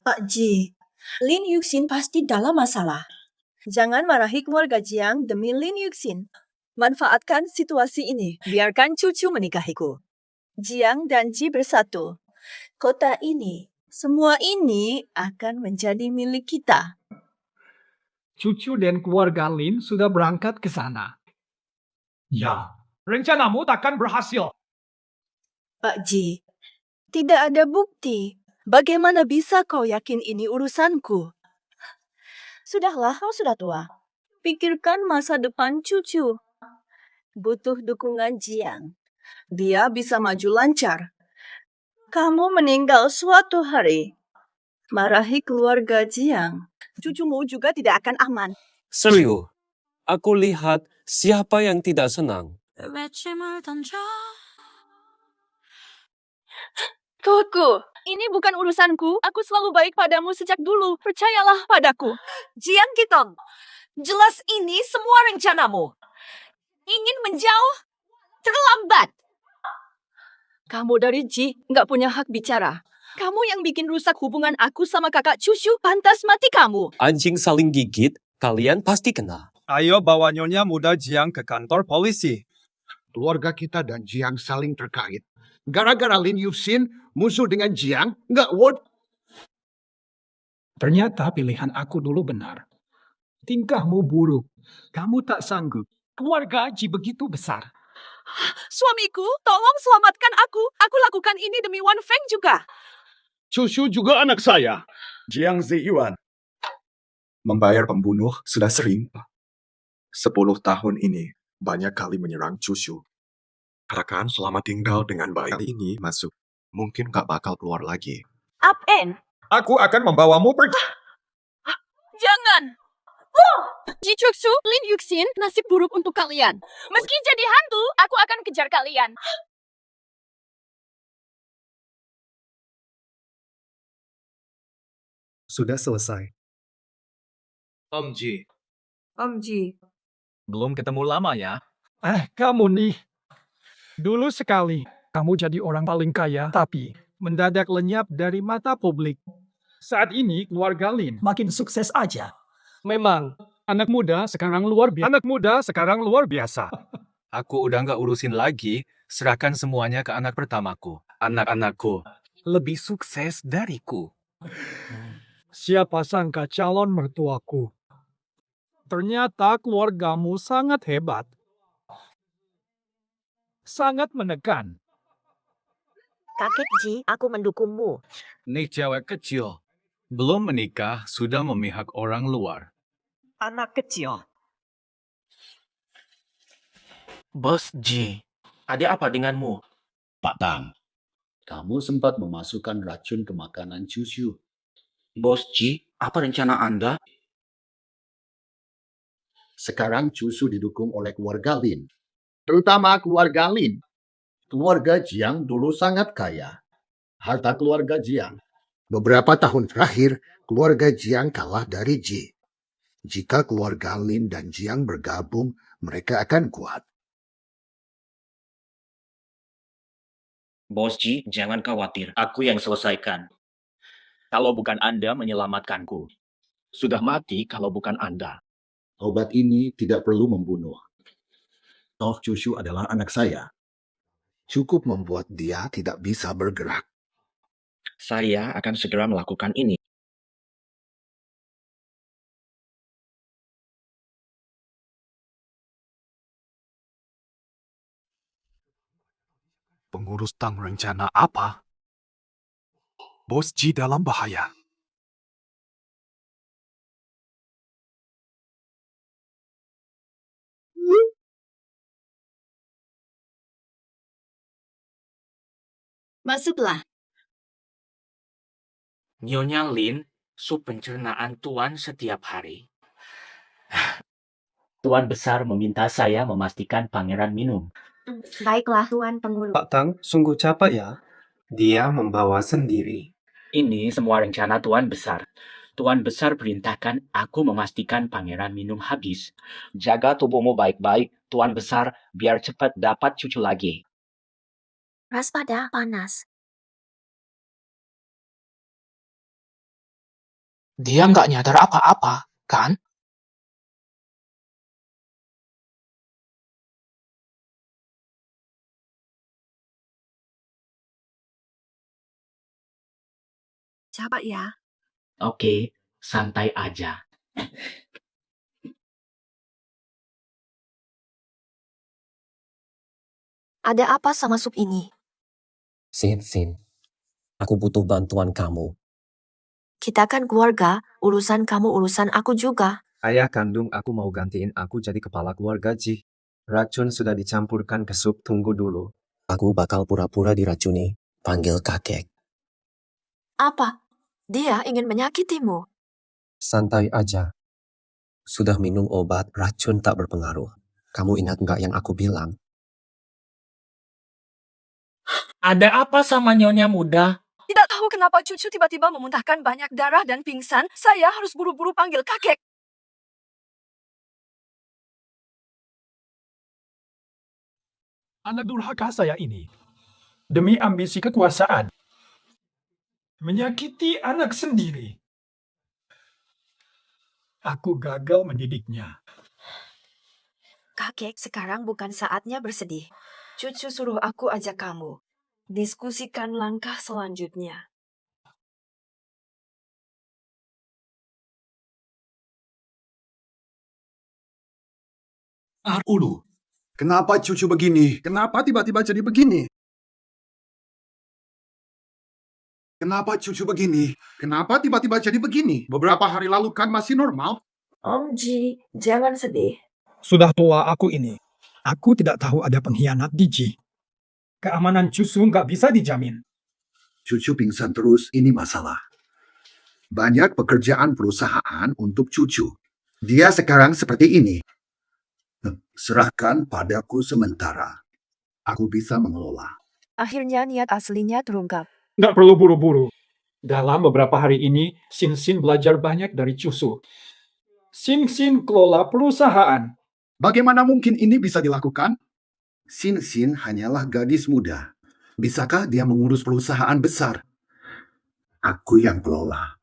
Pak Ji, Lin Yuxin pasti dalam masalah. Jangan marahi keluarga Jiang demi Lin Yuxin. Manfaatkan situasi ini. Biarkan cucu menikahiku. Jiang dan Ji bersatu. Kota ini, semua ini akan menjadi milik kita. Cucu dan keluarga Lin sudah berangkat ke sana. Ya, rencanamu takkan berhasil. Pak Ji, tidak ada bukti. Bagaimana bisa kau yakin ini urusanku? Sudahlah, kau sudah tua. Pikirkan masa depan cucu. Butuh dukungan Jiang. Dia bisa maju lancar. Kamu meninggal suatu hari. Marahi keluarga Jiang. Cucumu juga tidak akan aman. Serius, aku lihat siapa yang tidak senang. Tuku, ini bukan urusanku. Aku selalu baik padamu sejak dulu. Percayalah padaku. Jiang Kitong, jelas ini semua rencanamu. Ingin menjauh? Terlambat. Kamu dari Ji nggak punya hak bicara. Kamu yang bikin rusak hubungan aku sama kakak cucu, pantas mati kamu. Anjing saling gigit, kalian pasti kena. Ayo bawa Nyonya Muda Jiang ke kantor polisi. Keluarga kita dan Jiang saling terkait. Gara-gara Lin Yuxin musuh dengan Jiang, nggak worth. Ternyata pilihan aku dulu benar. Tingkahmu buruk. Kamu tak sanggup. Keluarga Ji begitu besar. Suamiku, tolong selamatkan aku. Aku lakukan ini demi Wan Feng juga. Cucu juga anak saya. Jiang Ziyuan. Membayar pembunuh sudah sering. 10 tahun ini banyak kali menyerang cucu. Katakan selama tinggal dengan baik ini masuk. Mungkin gak bakal keluar lagi. Apen. Aku akan membawamu pergi. Jangan. Ji Chuksu, Lin Yuxin, nasib buruk untuk kalian. Meski jadi hantu, aku akan kejar kalian. Sudah selesai. Om Ji, Om Ji. belum ketemu lama ya. Kamu nih. Dulu sekali, kamu jadi orang paling kaya, tapi mendadak lenyap dari mata publik. Saat ini, keluarga Lin makin sukses aja. Memang, anak muda sekarang luar biasa. Aku udah nggak urusin lagi, serahkan semuanya ke anak pertamaku. Anak-anakku lebih sukses dariku. Siapa sangka calon mertuaku. Ternyata keluargamu sangat hebat. Sangat menekan. Kakek Ji, aku mendukungmu. Nih cewek kecil, belum menikah sudah memihak orang luar. Anak kecil. Bos Ji, ada apa denganmu? Pak Tang, kamu sempat memasukkan racun ke makanan cucu. Bos Ji, apa rencana Anda? Sekarang cucu didukung oleh keluarga Lin. Terutama keluarga Lin. Keluarga Jiang dulu sangat kaya. Harta keluarga Jiang. Beberapa tahun terakhir, keluarga Jiang kalah dari Ji. Jika keluarga Lin dan Jiang bergabung, mereka akan kuat. Bos Ji, jangan khawatir. Aku yang selesaikan. Kalau bukan Anda menyelamatkanku. Sudah mati kalau bukan Anda. Obat ini tidak perlu membunuh. Toh Cucu adalah anak saya. Cukup membuat dia tidak bisa bergerak. Saya akan segera melakukan ini. Pengurus Tang rencana apa? Bos Ji dalam bahaya. Masuklah. Nyonya Lin, sup pencernaan Tuan setiap hari. Tuan Besar meminta saya memastikan pangeran minum. Baiklah, Tuan Penghulu. Pak Tang, sungguh capek ya. Dia membawa sendiri. Ini semua rencana Tuan Besar. Tuan Besar perintahkan aku memastikan pangeran minum habis. Jaga tubuhmu baik-baik, Tuan Besar, biar cepat dapat cucu lagi. Waspada, panas. Dia nggak nyadar apa-apa, kan? Sabar ya. Oke, santai aja. Ada apa sama sup ini? Sin, aku butuh bantuan kamu. Kita kan keluarga, urusan kamu urusan aku juga. Ayah kandung aku mau gantiin aku jadi kepala keluarga Ji. Racun sudah dicampurkan ke sup, tunggu dulu. Aku bakal pura-pura diracuni. Panggil kakek. Apa? Dia ingin menyakitimu. Santai aja. Sudah minum obat, racun tak berpengaruh. Kamu ingat nggak yang aku bilang? Ada apa sama Nyonya Muda? Tidak tahu kenapa Cucu tiba-tiba memuntahkan banyak darah dan pingsan. Saya harus buru-buru panggil kakek. Anak durhaka saya ini, demi ambisi kekuasaan, menyakiti anak sendiri. Aku gagal mendidiknya. Kakek, sekarang bukan saatnya bersedih. Cucu suruh aku ajak kamu. Diskusikan langkah selanjutnya. Ulu, kenapa Cucu begini? Kenapa tiba-tiba jadi begini? Kenapa Cucu begini? Kenapa tiba-tiba jadi begini? Beberapa hari lalu kan masih normal. Om Ji, jangan sedih. Sudah tua aku ini. Aku tidak tahu ada pengkhianat di Ji. Keamanan Cucu nggak bisa dijamin. Cucu pingsan terus, ini masalah. Banyak pekerjaan perusahaan untuk Cucu. Dia sekarang seperti ini. Serahkan padaku sementara. Aku bisa mengelola. Akhirnya niat aslinya terungkap. Nggak perlu buru-buru. Dalam beberapa hari ini, Sin belajar banyak dari Cucu. Sin kelola perusahaan. Bagaimana mungkin ini bisa dilakukan? Sin hanyalah gadis muda. Bisakah dia mengurus perusahaan besar? Aku yang kelola.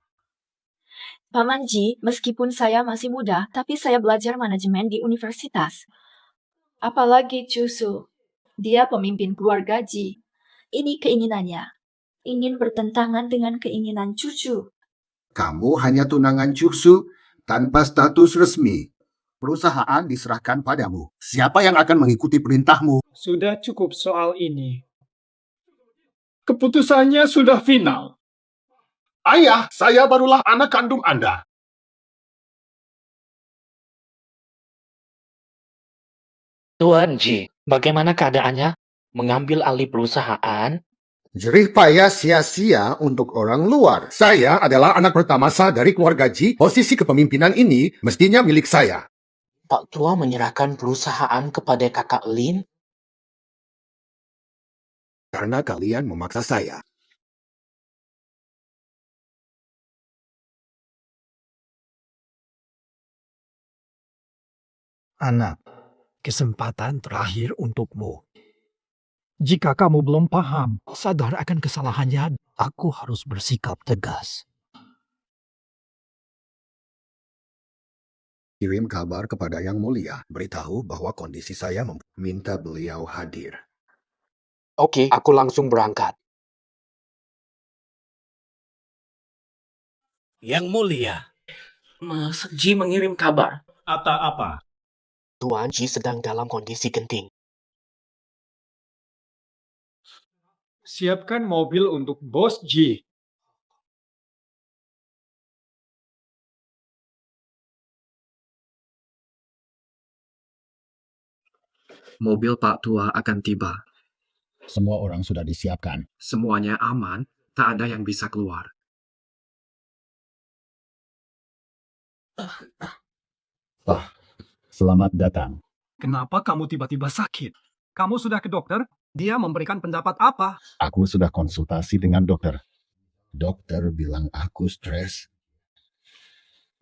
Paman Ji, meskipun saya masih muda, tapi saya belajar manajemen di universitas. Apalagi Cucu. Dia pemimpin keluarga Ji. Ini keinginannya. Ingin bertentangan dengan keinginan Cucu. Kamu hanya tunangan Cucu tanpa status resmi. Perusahaan diserahkan padamu. Siapa yang akan mengikuti perintahmu? Sudah cukup soal ini. Keputusannya sudah final. Ayah, saya barulah anak kandung Anda. Tuan Ji, bagaimana keadaannya? Mengambil alih perusahaan? Jerih payah sia-sia untuk orang luar. Saya adalah anak pertama dari keluarga Ji. Posisi kepemimpinan ini mestinya milik saya. Pak Tua menyerahkan perusahaan kepada kakak Lin? Karena kalian memaksa saya. Anak, kesempatan terakhir untukmu. Jika kamu belum paham, sadar akan kesalahannya, aku harus bersikap tegas. Kirim kabar kepada Yang Mulia, beritahu bahwa kondisi saya minta beliau hadir. Oke, aku langsung berangkat. Yang Mulia, Mas Ji mengirim kabar. Apa-apa? Tuan Ji sedang dalam kondisi genting. Siapkan mobil untuk Bos Ji. Mobil Pak Tua akan tiba. Semua orang sudah disiapkan. Semuanya aman, tak ada yang bisa keluar. Selamat datang. Kenapa kamu tiba-tiba sakit? Kamu sudah ke dokter? Dia memberikan pendapat apa? Aku sudah konsultasi dengan dokter. Dokter bilang aku stres.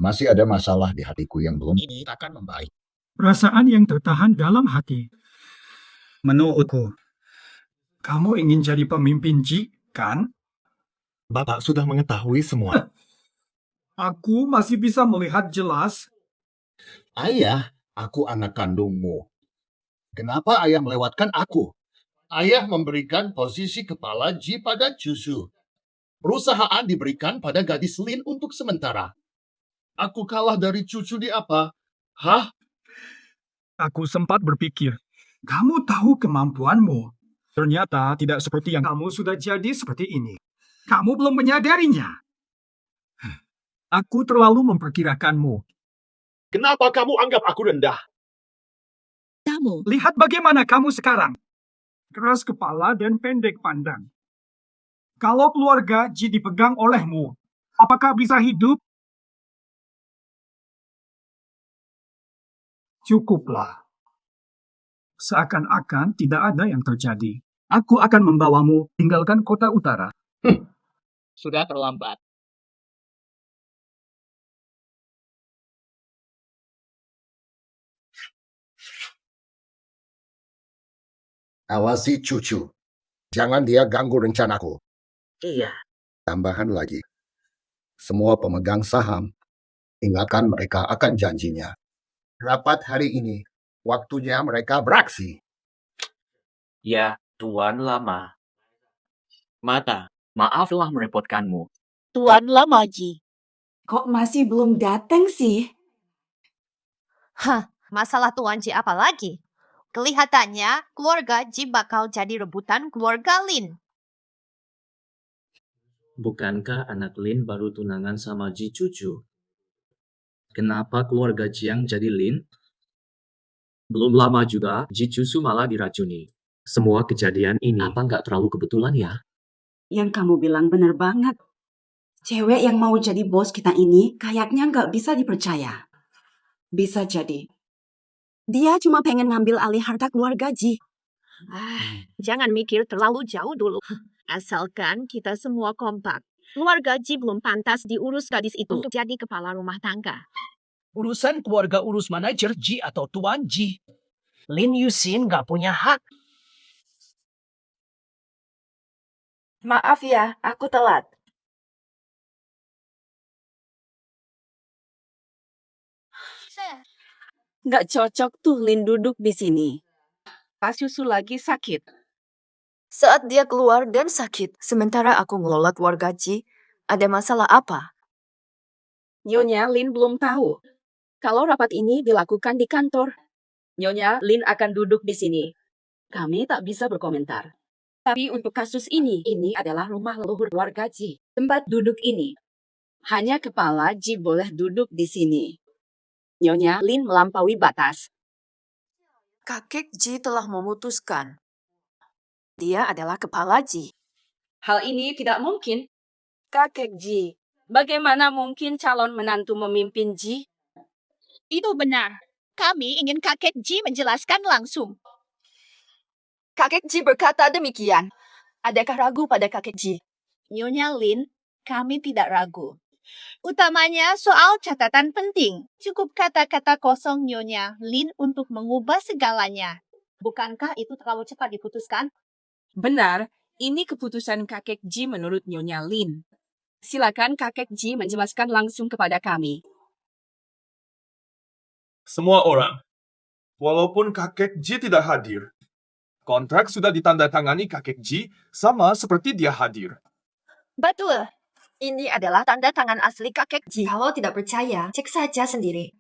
Masih ada masalah di hatiku yang belum ini akan membaik. Perasaan yang tertahan dalam hati. Menurutku, kamu ingin jadi pemimpin Ji, kan? Bapak sudah mengetahui semua. Aku masih bisa melihat jelas. Ayah, aku anak kandungmu. Kenapa ayah melewatkan aku? Ayah memberikan posisi kepala Ji pada Cusu. Perusahaan diberikan pada gadis Lin untuk sementara. Aku kalah dari cucu di apa? Hah? Aku sempat berpikir, kamu tahu kemampuanmu. Ternyata tidak seperti yang kamu sudah jadi seperti ini. Kamu belum menyadarinya. Aku terlalu memperkirakanmu. Kenapa kamu anggap aku rendah? Lihat bagaimana kamu sekarang. Keras kepala dan pendek pandang. Kalau keluarga Ji dipegang olehmu, apakah bisa hidup? Cukuplah. Seakan-akan tidak ada yang terjadi. Aku akan membawamu tinggalkan kota utara. Sudah terlambat. Awasi cucu. Jangan dia ganggu rencanaku. Iya. Tambahan lagi. Semua pemegang saham, ingatkan mereka akan janjinya. Rapat hari ini, waktunya mereka beraksi. Ya, Tuan Lama. Mata, maaflah merepotkanmu. Tuan Lama Ji. Kok masih belum datang sih? Hah, masalah Tuan Ji apa lagi? Kelihatannya keluarga Ji bakal jadi rebutan keluarga Lin. Bukankah anak Lin baru tunangan sama Ji Cucu? Kenapa keluarga Jiang jadi Lin? Belum lama juga, Ji Cucu malah diracuni. Semua kejadian ini apa nggak terlalu kebetulan ya? Yang kamu bilang benar banget. Cewek yang mau jadi bos kita ini kayaknya nggak bisa dipercaya. Bisa jadi. Dia cuma pengen ngambil alih harta keluarga Ji. Jangan mikir terlalu jauh dulu. Asalkan kita semua kompak. Keluarga Ji belum pantas diurus gadis itu untuk jadi kepala rumah tangga. Urusan keluarga urus manajer Ji atau Tuan Ji. Lin Yusin nggak punya hak. Maaf ya, aku telat. Nggak cocok tuh Lin duduk di sini. Pas Yusu lagi sakit. Saat dia keluar dan sakit, sementara aku ngelola keluarga Ji, ada masalah apa? Nyonya Lin belum tahu. Kalau rapat ini dilakukan di kantor, Nyonya Lin akan duduk di sini. Kami tak bisa berkomentar. Tapi untuk kasus ini adalah rumah leluhur keluarga Ji. Tempat duduk ini. Hanya kepala Ji boleh duduk di sini. Nyonya Lin melampaui batas. Kakek Ji telah memutuskan. Dia adalah kepala Ji. Hal ini tidak mungkin. Kakek Ji, bagaimana mungkin calon menantu memimpin Ji? Itu benar. Kami ingin kakek Ji menjelaskan langsung. Kakek Ji berkata demikian. Adakah ragu pada kakek Ji? Nyonya Lin, kami tidak ragu. Utamanya soal catatan penting. Cukup kata-kata kosong Nyonya Lin untuk mengubah segalanya. Bukankah itu terlalu cepat diputuskan? Benar, ini keputusan kakek Ji menurut Nyonya Lin. Silakan kakek Ji menjelaskan langsung kepada kami. Semua orang. Walaupun kakek Ji tidak hadir, kontrak sudah ditandatangani kakek Ji sama seperti dia hadir. Betul. Ini adalah tanda tangan asli kakek Ji. Kalau tidak percaya, cek saja sendiri.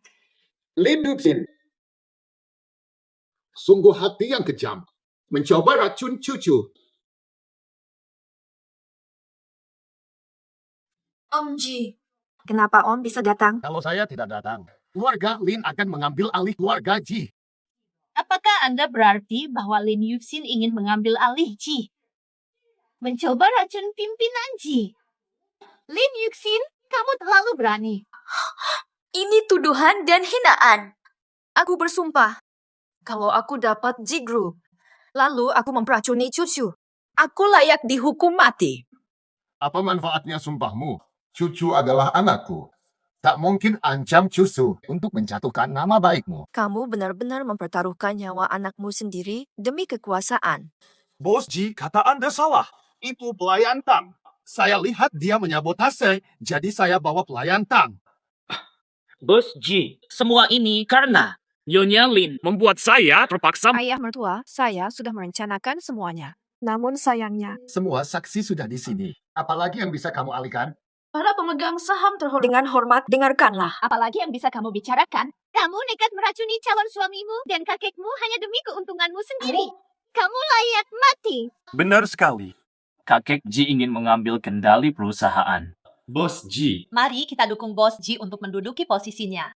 Lin Yuxin. Sungguh hati yang kejam. Mencoba racun cucu. Om Ji, kenapa Om bisa datang? Kalau saya tidak datang, keluarga Lin akan mengambil alih keluarga Ji. Apakah Anda berarti bahwa Lin Yuxin ingin mengambil alih Ji? Mencoba racun pimpinan Ji? Lin Yuxin, kamu terlalu berani. Ini tuduhan dan hinaan. Aku bersumpah, kalau aku dapat Jigru, lalu aku memperacuni cucu, aku layak dihukum mati. Apa manfaatnya sumpahmu? Cucu adalah anakku. Tak mungkin ancam cucu untuk menjatuhkan nama baikmu. Kamu benar-benar mempertaruhkan nyawa anakmu sendiri demi kekuasaan. Bos Ji, kata Anda salah. Itu pelayan Tang. Saya lihat dia menyabotase, jadi saya bawa pelayan Tang. Bos Ji, semua ini karena Nyonya Lin membuat saya terpaksa. Ayah mertua, saya sudah merencanakan semuanya. Namun sayangnya, Semua saksi sudah di sini. Apalagi yang bisa kamu alihkan? para pemegang saham terhormat. Dengan hormat, dengarkanlah. Apalagi yang bisa kamu bicarakan? Kamu nekat meracuni calon suamimu dan kakekmu hanya demi keuntunganmu sendiri. Kamu layak mati. Benar sekali. Kakek Ji ingin mengambil kendali perusahaan. Bos Ji. Mari kita dukung Bos Ji untuk menduduki posisinya.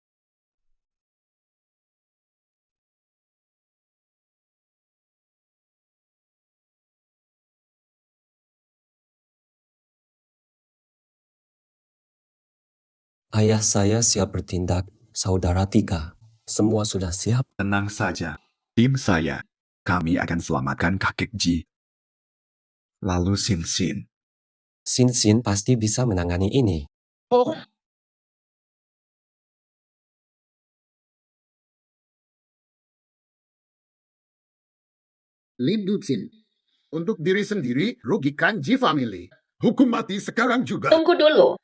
Ayah saya siap bertindak, saudara tiga. Semua sudah siap. Tenang saja. Tim saya. Kami akan selamatkan kakek Ji. Lalu Sin Sin. Sin Sin pasti bisa menangani ini. Oh, Lin Yuxin. Untuk diri sendiri, rugikan Ji Family. Hukum mati sekarang juga. Tunggu dulu.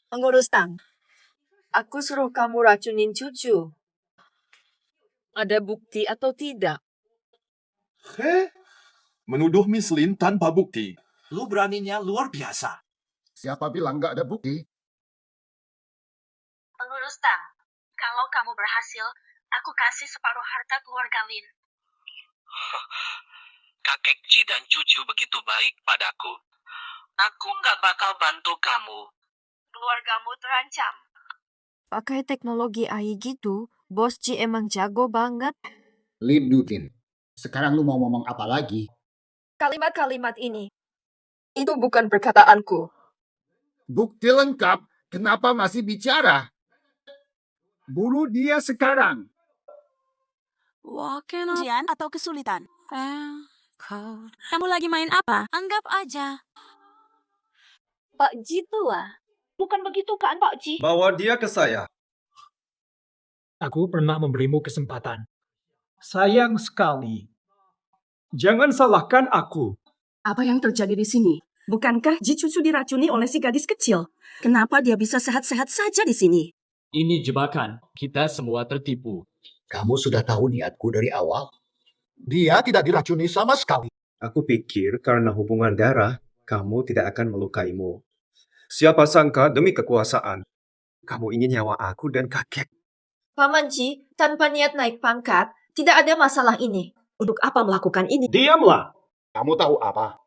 Pengurus Tang, aku suruh kamu racunin cucu. Ada bukti atau tidak? Menuduh Miss Lin tanpa bukti. Lu beraninya luar biasa. Siapa bilang nggak ada bukti? Pengurus Tang, kalau kamu berhasil, aku kasih separuh harta keluarga Lin. Kakek Ji dan cucu begitu baik padaku. Aku nggak bakal bantu kamu. Keluargamu terancam. Pakai teknologi AI gitu, Bos Ji emang jago banget. Lin Yuxin. Sekarang lu mau ngomong apa lagi? Kalimat-kalimat ini, itu bukan perkataanku. Bukti lengkap. Kenapa masih bicara? Bunuh dia sekarang. Ujian atau kesulitan? Kamu lagi main apa? Anggap aja. Pak Ji tua. Bukan begitu kan Pak Ji? Bawa dia ke saya. Aku pernah memberimu kesempatan. Sayang sekali. Jangan salahkan aku. Apa yang terjadi di sini? Bukankah Ji cucu diracuni oleh si gadis kecil? Kenapa dia bisa sehat-sehat saja di sini? Ini jebakan. Kita semua tertipu. Kamu sudah tahu niatku dari awal. Dia tidak diracuni sama sekali. Aku pikir karena hubungan darah, kamu tidak akan melukaimu. Siapa sangka demi kekuasaan, kamu ingin nyawa aku dan kakek. Paman Ji, tanpa niat naik pangkat, tidak ada masalah ini. Untuk apa melakukan ini? Diamlah. Kamu tahu apa?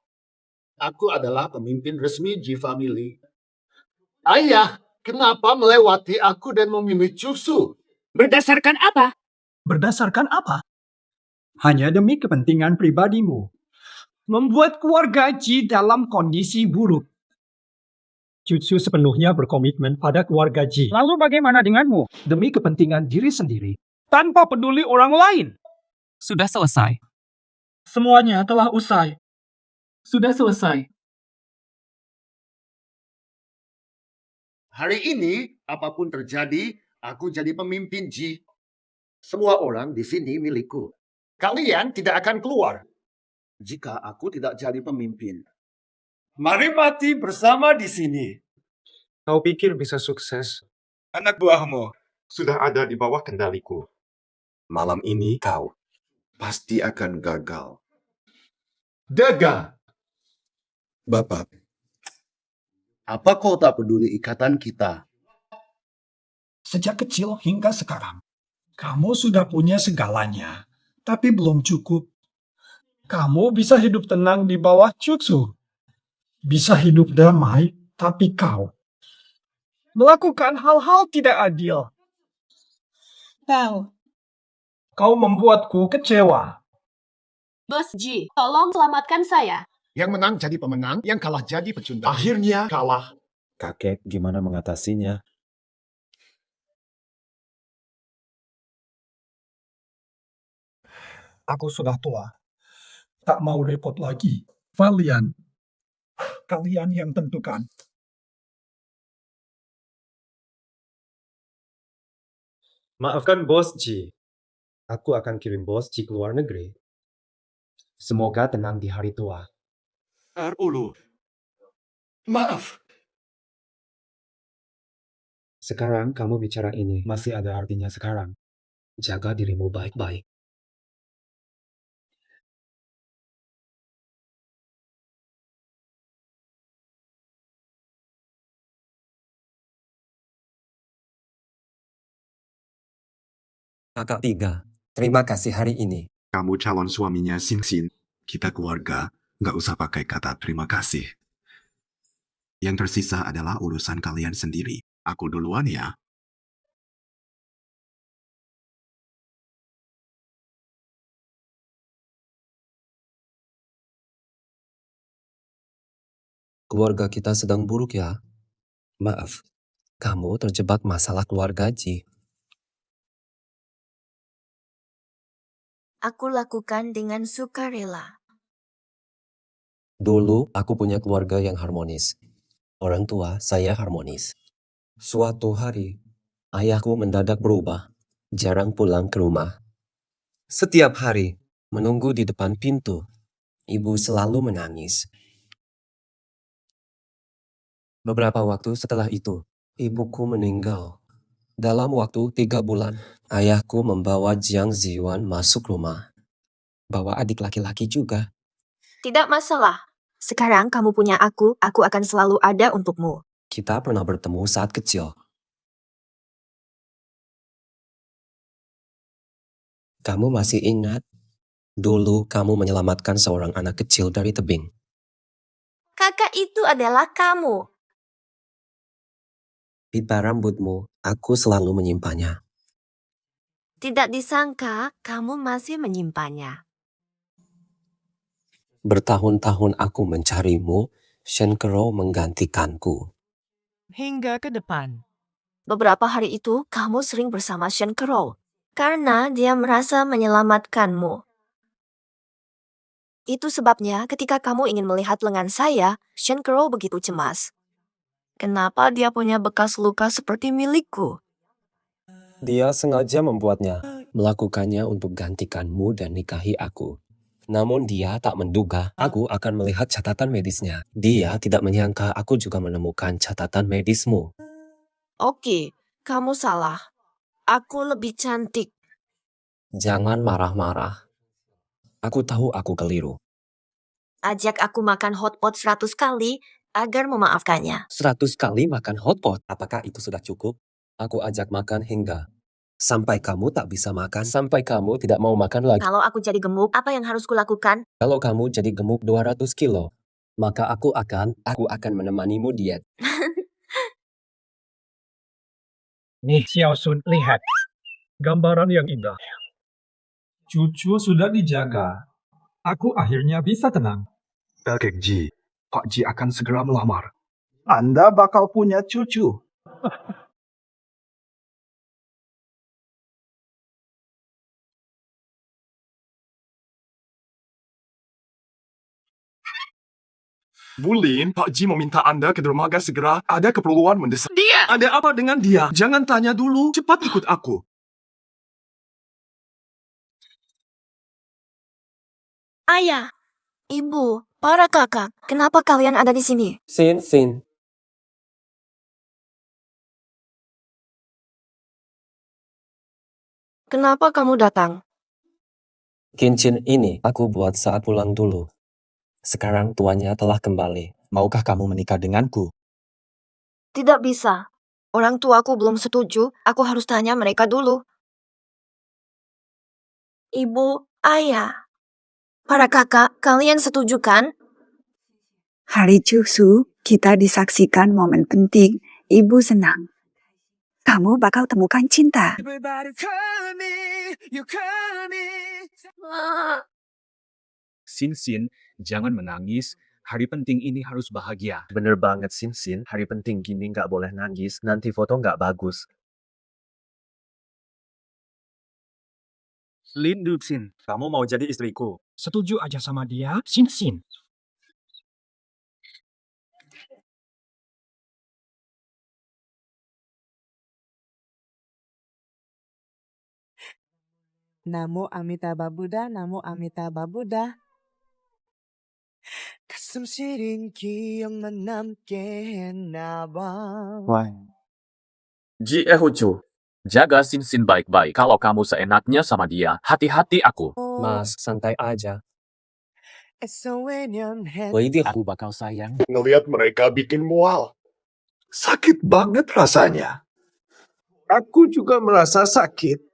Aku adalah pemimpin resmi Ji Family. Ayah, kenapa melewati aku dan memilih cucu? Berdasarkan apa? Berdasarkan apa? Hanya demi kepentingan pribadimu. Membuat keluarga Ji dalam kondisi buruk. Cucu sepenuhnya berkomitmen pada keluarga Ji. Lalu bagaimana denganmu? Demi kepentingan diri sendiri. Tanpa peduli orang lain. Sudah selesai. Semuanya telah usai. Sudah selesai. Hari ini, apapun terjadi, aku jadi pemimpin Ji. Semua orang di sini milikku. Kalian tidak akan keluar jika aku tidak jadi pemimpin. Mari mati bersama di sini. Kau pikir bisa sukses? Anak buahmu, sudah ada di bawah kendaliku. Malam ini kau Pasti akan gagal. Daga! Bapak, apa kau tak peduli ikatan kita? Sejak kecil hingga sekarang, kamu sudah punya segalanya, tapi belum cukup. Kamu bisa hidup tenang di bawah Jutsu. Bisa hidup damai, tapi kau melakukan hal-hal tidak adil. Kau membuatku kecewa. Bos Ji, tolong selamatkan saya. Yang menang jadi pemenang, yang kalah jadi pecundang. akhirnya kalah. Kakek gimana mengatasinya? Aku sudah tua. Tak mau repot lagi. Kalian yang tentukan. Maafkan Bos Ji. Aku akan kirim Bos Ji ke luar negeri. Semoga tenang di hari tua. Ulu. Maaf. Sekarang kamu bicara ini masih ada artinya sekarang. Jaga dirimu baik-baik. Kakak 3, terima kasih hari ini. Kamu calon suaminya Sin. Kita keluarga, nggak usah pakai kata terima kasih. Yang tersisa adalah urusan kalian sendiri. Aku duluan ya. Keluarga kita sedang buruk ya. Maaf, kamu terjebak masalah keluarga Ji. Aku lakukan dengan sukarela. Dulu aku punya keluarga yang harmonis. Orang tua saya harmonis. Suatu hari, ayahku mendadak berubah. Jarang pulang ke rumah. Setiap hari, menunggu di depan pintu. Ibu selalu menangis. Beberapa waktu setelah itu, ibuku meninggal. Dalam waktu 3 bulan, ayahku membawa Jiang Ziwan masuk rumah. Bawa adik laki-laki juga. Tidak masalah. Sekarang kamu punya aku akan selalu ada untukmu. Kita pernah bertemu saat kecil. Kamu masih ingat? Dulu kamu menyelamatkan seorang anak kecil dari tebing. Kakak itu adalah kamu. Pita rambutmu, aku selalu menyimpannya. Tidak disangka kamu masih menyimpannya. Bertahun-tahun aku mencarimu, Shenkero menggantikanku. Hingga ke depan. Beberapa hari itu kamu sering bersama Shenkero karena dia merasa menyelamatkanmu. Itu sebabnya ketika kamu ingin melihat lengan saya, Shenkero begitu cemas. Kenapa dia punya bekas luka seperti milikku? Dia sengaja membuatnya, melakukannya untuk gantikanmu dan nikahi aku. Namun dia tak menduga aku akan melihat catatan medisnya. Dia tidak menyangka aku juga menemukan catatan medismu. Oke, kamu salah. Aku lebih cantik. Jangan marah-marah. Aku tahu aku keliru. Ajak aku makan hotpot 100 kali agar memaafkannya. 100 kali makan hotpot. Apakah itu sudah cukup? Aku ajak makan hingga sampai kamu tak bisa makan, sampai kamu tidak mau makan lagi. Kalau aku jadi gemuk, apa yang harus kulakukan? Kalau kamu jadi gemuk 200 kilo, maka aku akan menemanimu diet. Nih, Xiaosun, lihat. Gambaran yang indah. Cucu sudah dijaga. Aku akhirnya bisa tenang. Kakek Ji, Pak Ji akan segera melamar. Anda bakal punya cucu. Bulin, Pak Ji meminta Anda ke dermaga segera. Ada keperluan mendesak. Dia! Ada apa dengan dia? Jangan tanya dulu. Cepat ikut aku. Ayah, ibu, para kakak, kenapa kalian ada di sini? Sin. Kenapa kamu datang? Cincin ini aku buat saat pulang dulu. Sekarang tuannya telah kembali. Maukah kamu menikah denganku? Tidak bisa. Orang tuaku belum setuju, aku harus tanya mereka dulu. Ibu, ayah. Para kakak, kalian setuju kan? Hari Cusu, kita disaksikan momen penting. Ibu senang. Kamu bakal temukan cinta. Sin, jangan menangis. Hari penting ini harus bahagia. Bener banget, Sin. Hari penting gini nggak boleh nangis. Nanti foto nggak bagus. Lin Sin, kamu mau jadi istriku? Setuju aja sama dia, Sin. Namo Amitabha Buddha, Namo Amitabha Buddha. 가슴 시린 기억만 남게 했나봐. Ji Ehucu, jaga Sin baik-baik. Kalau kamu seenaknya sama dia, hati-hati aku. Mas, santai aja. Aku bakal sayang. Ngelihat mereka bikin mual. Sakit banget rasanya. Aku juga merasa sakit.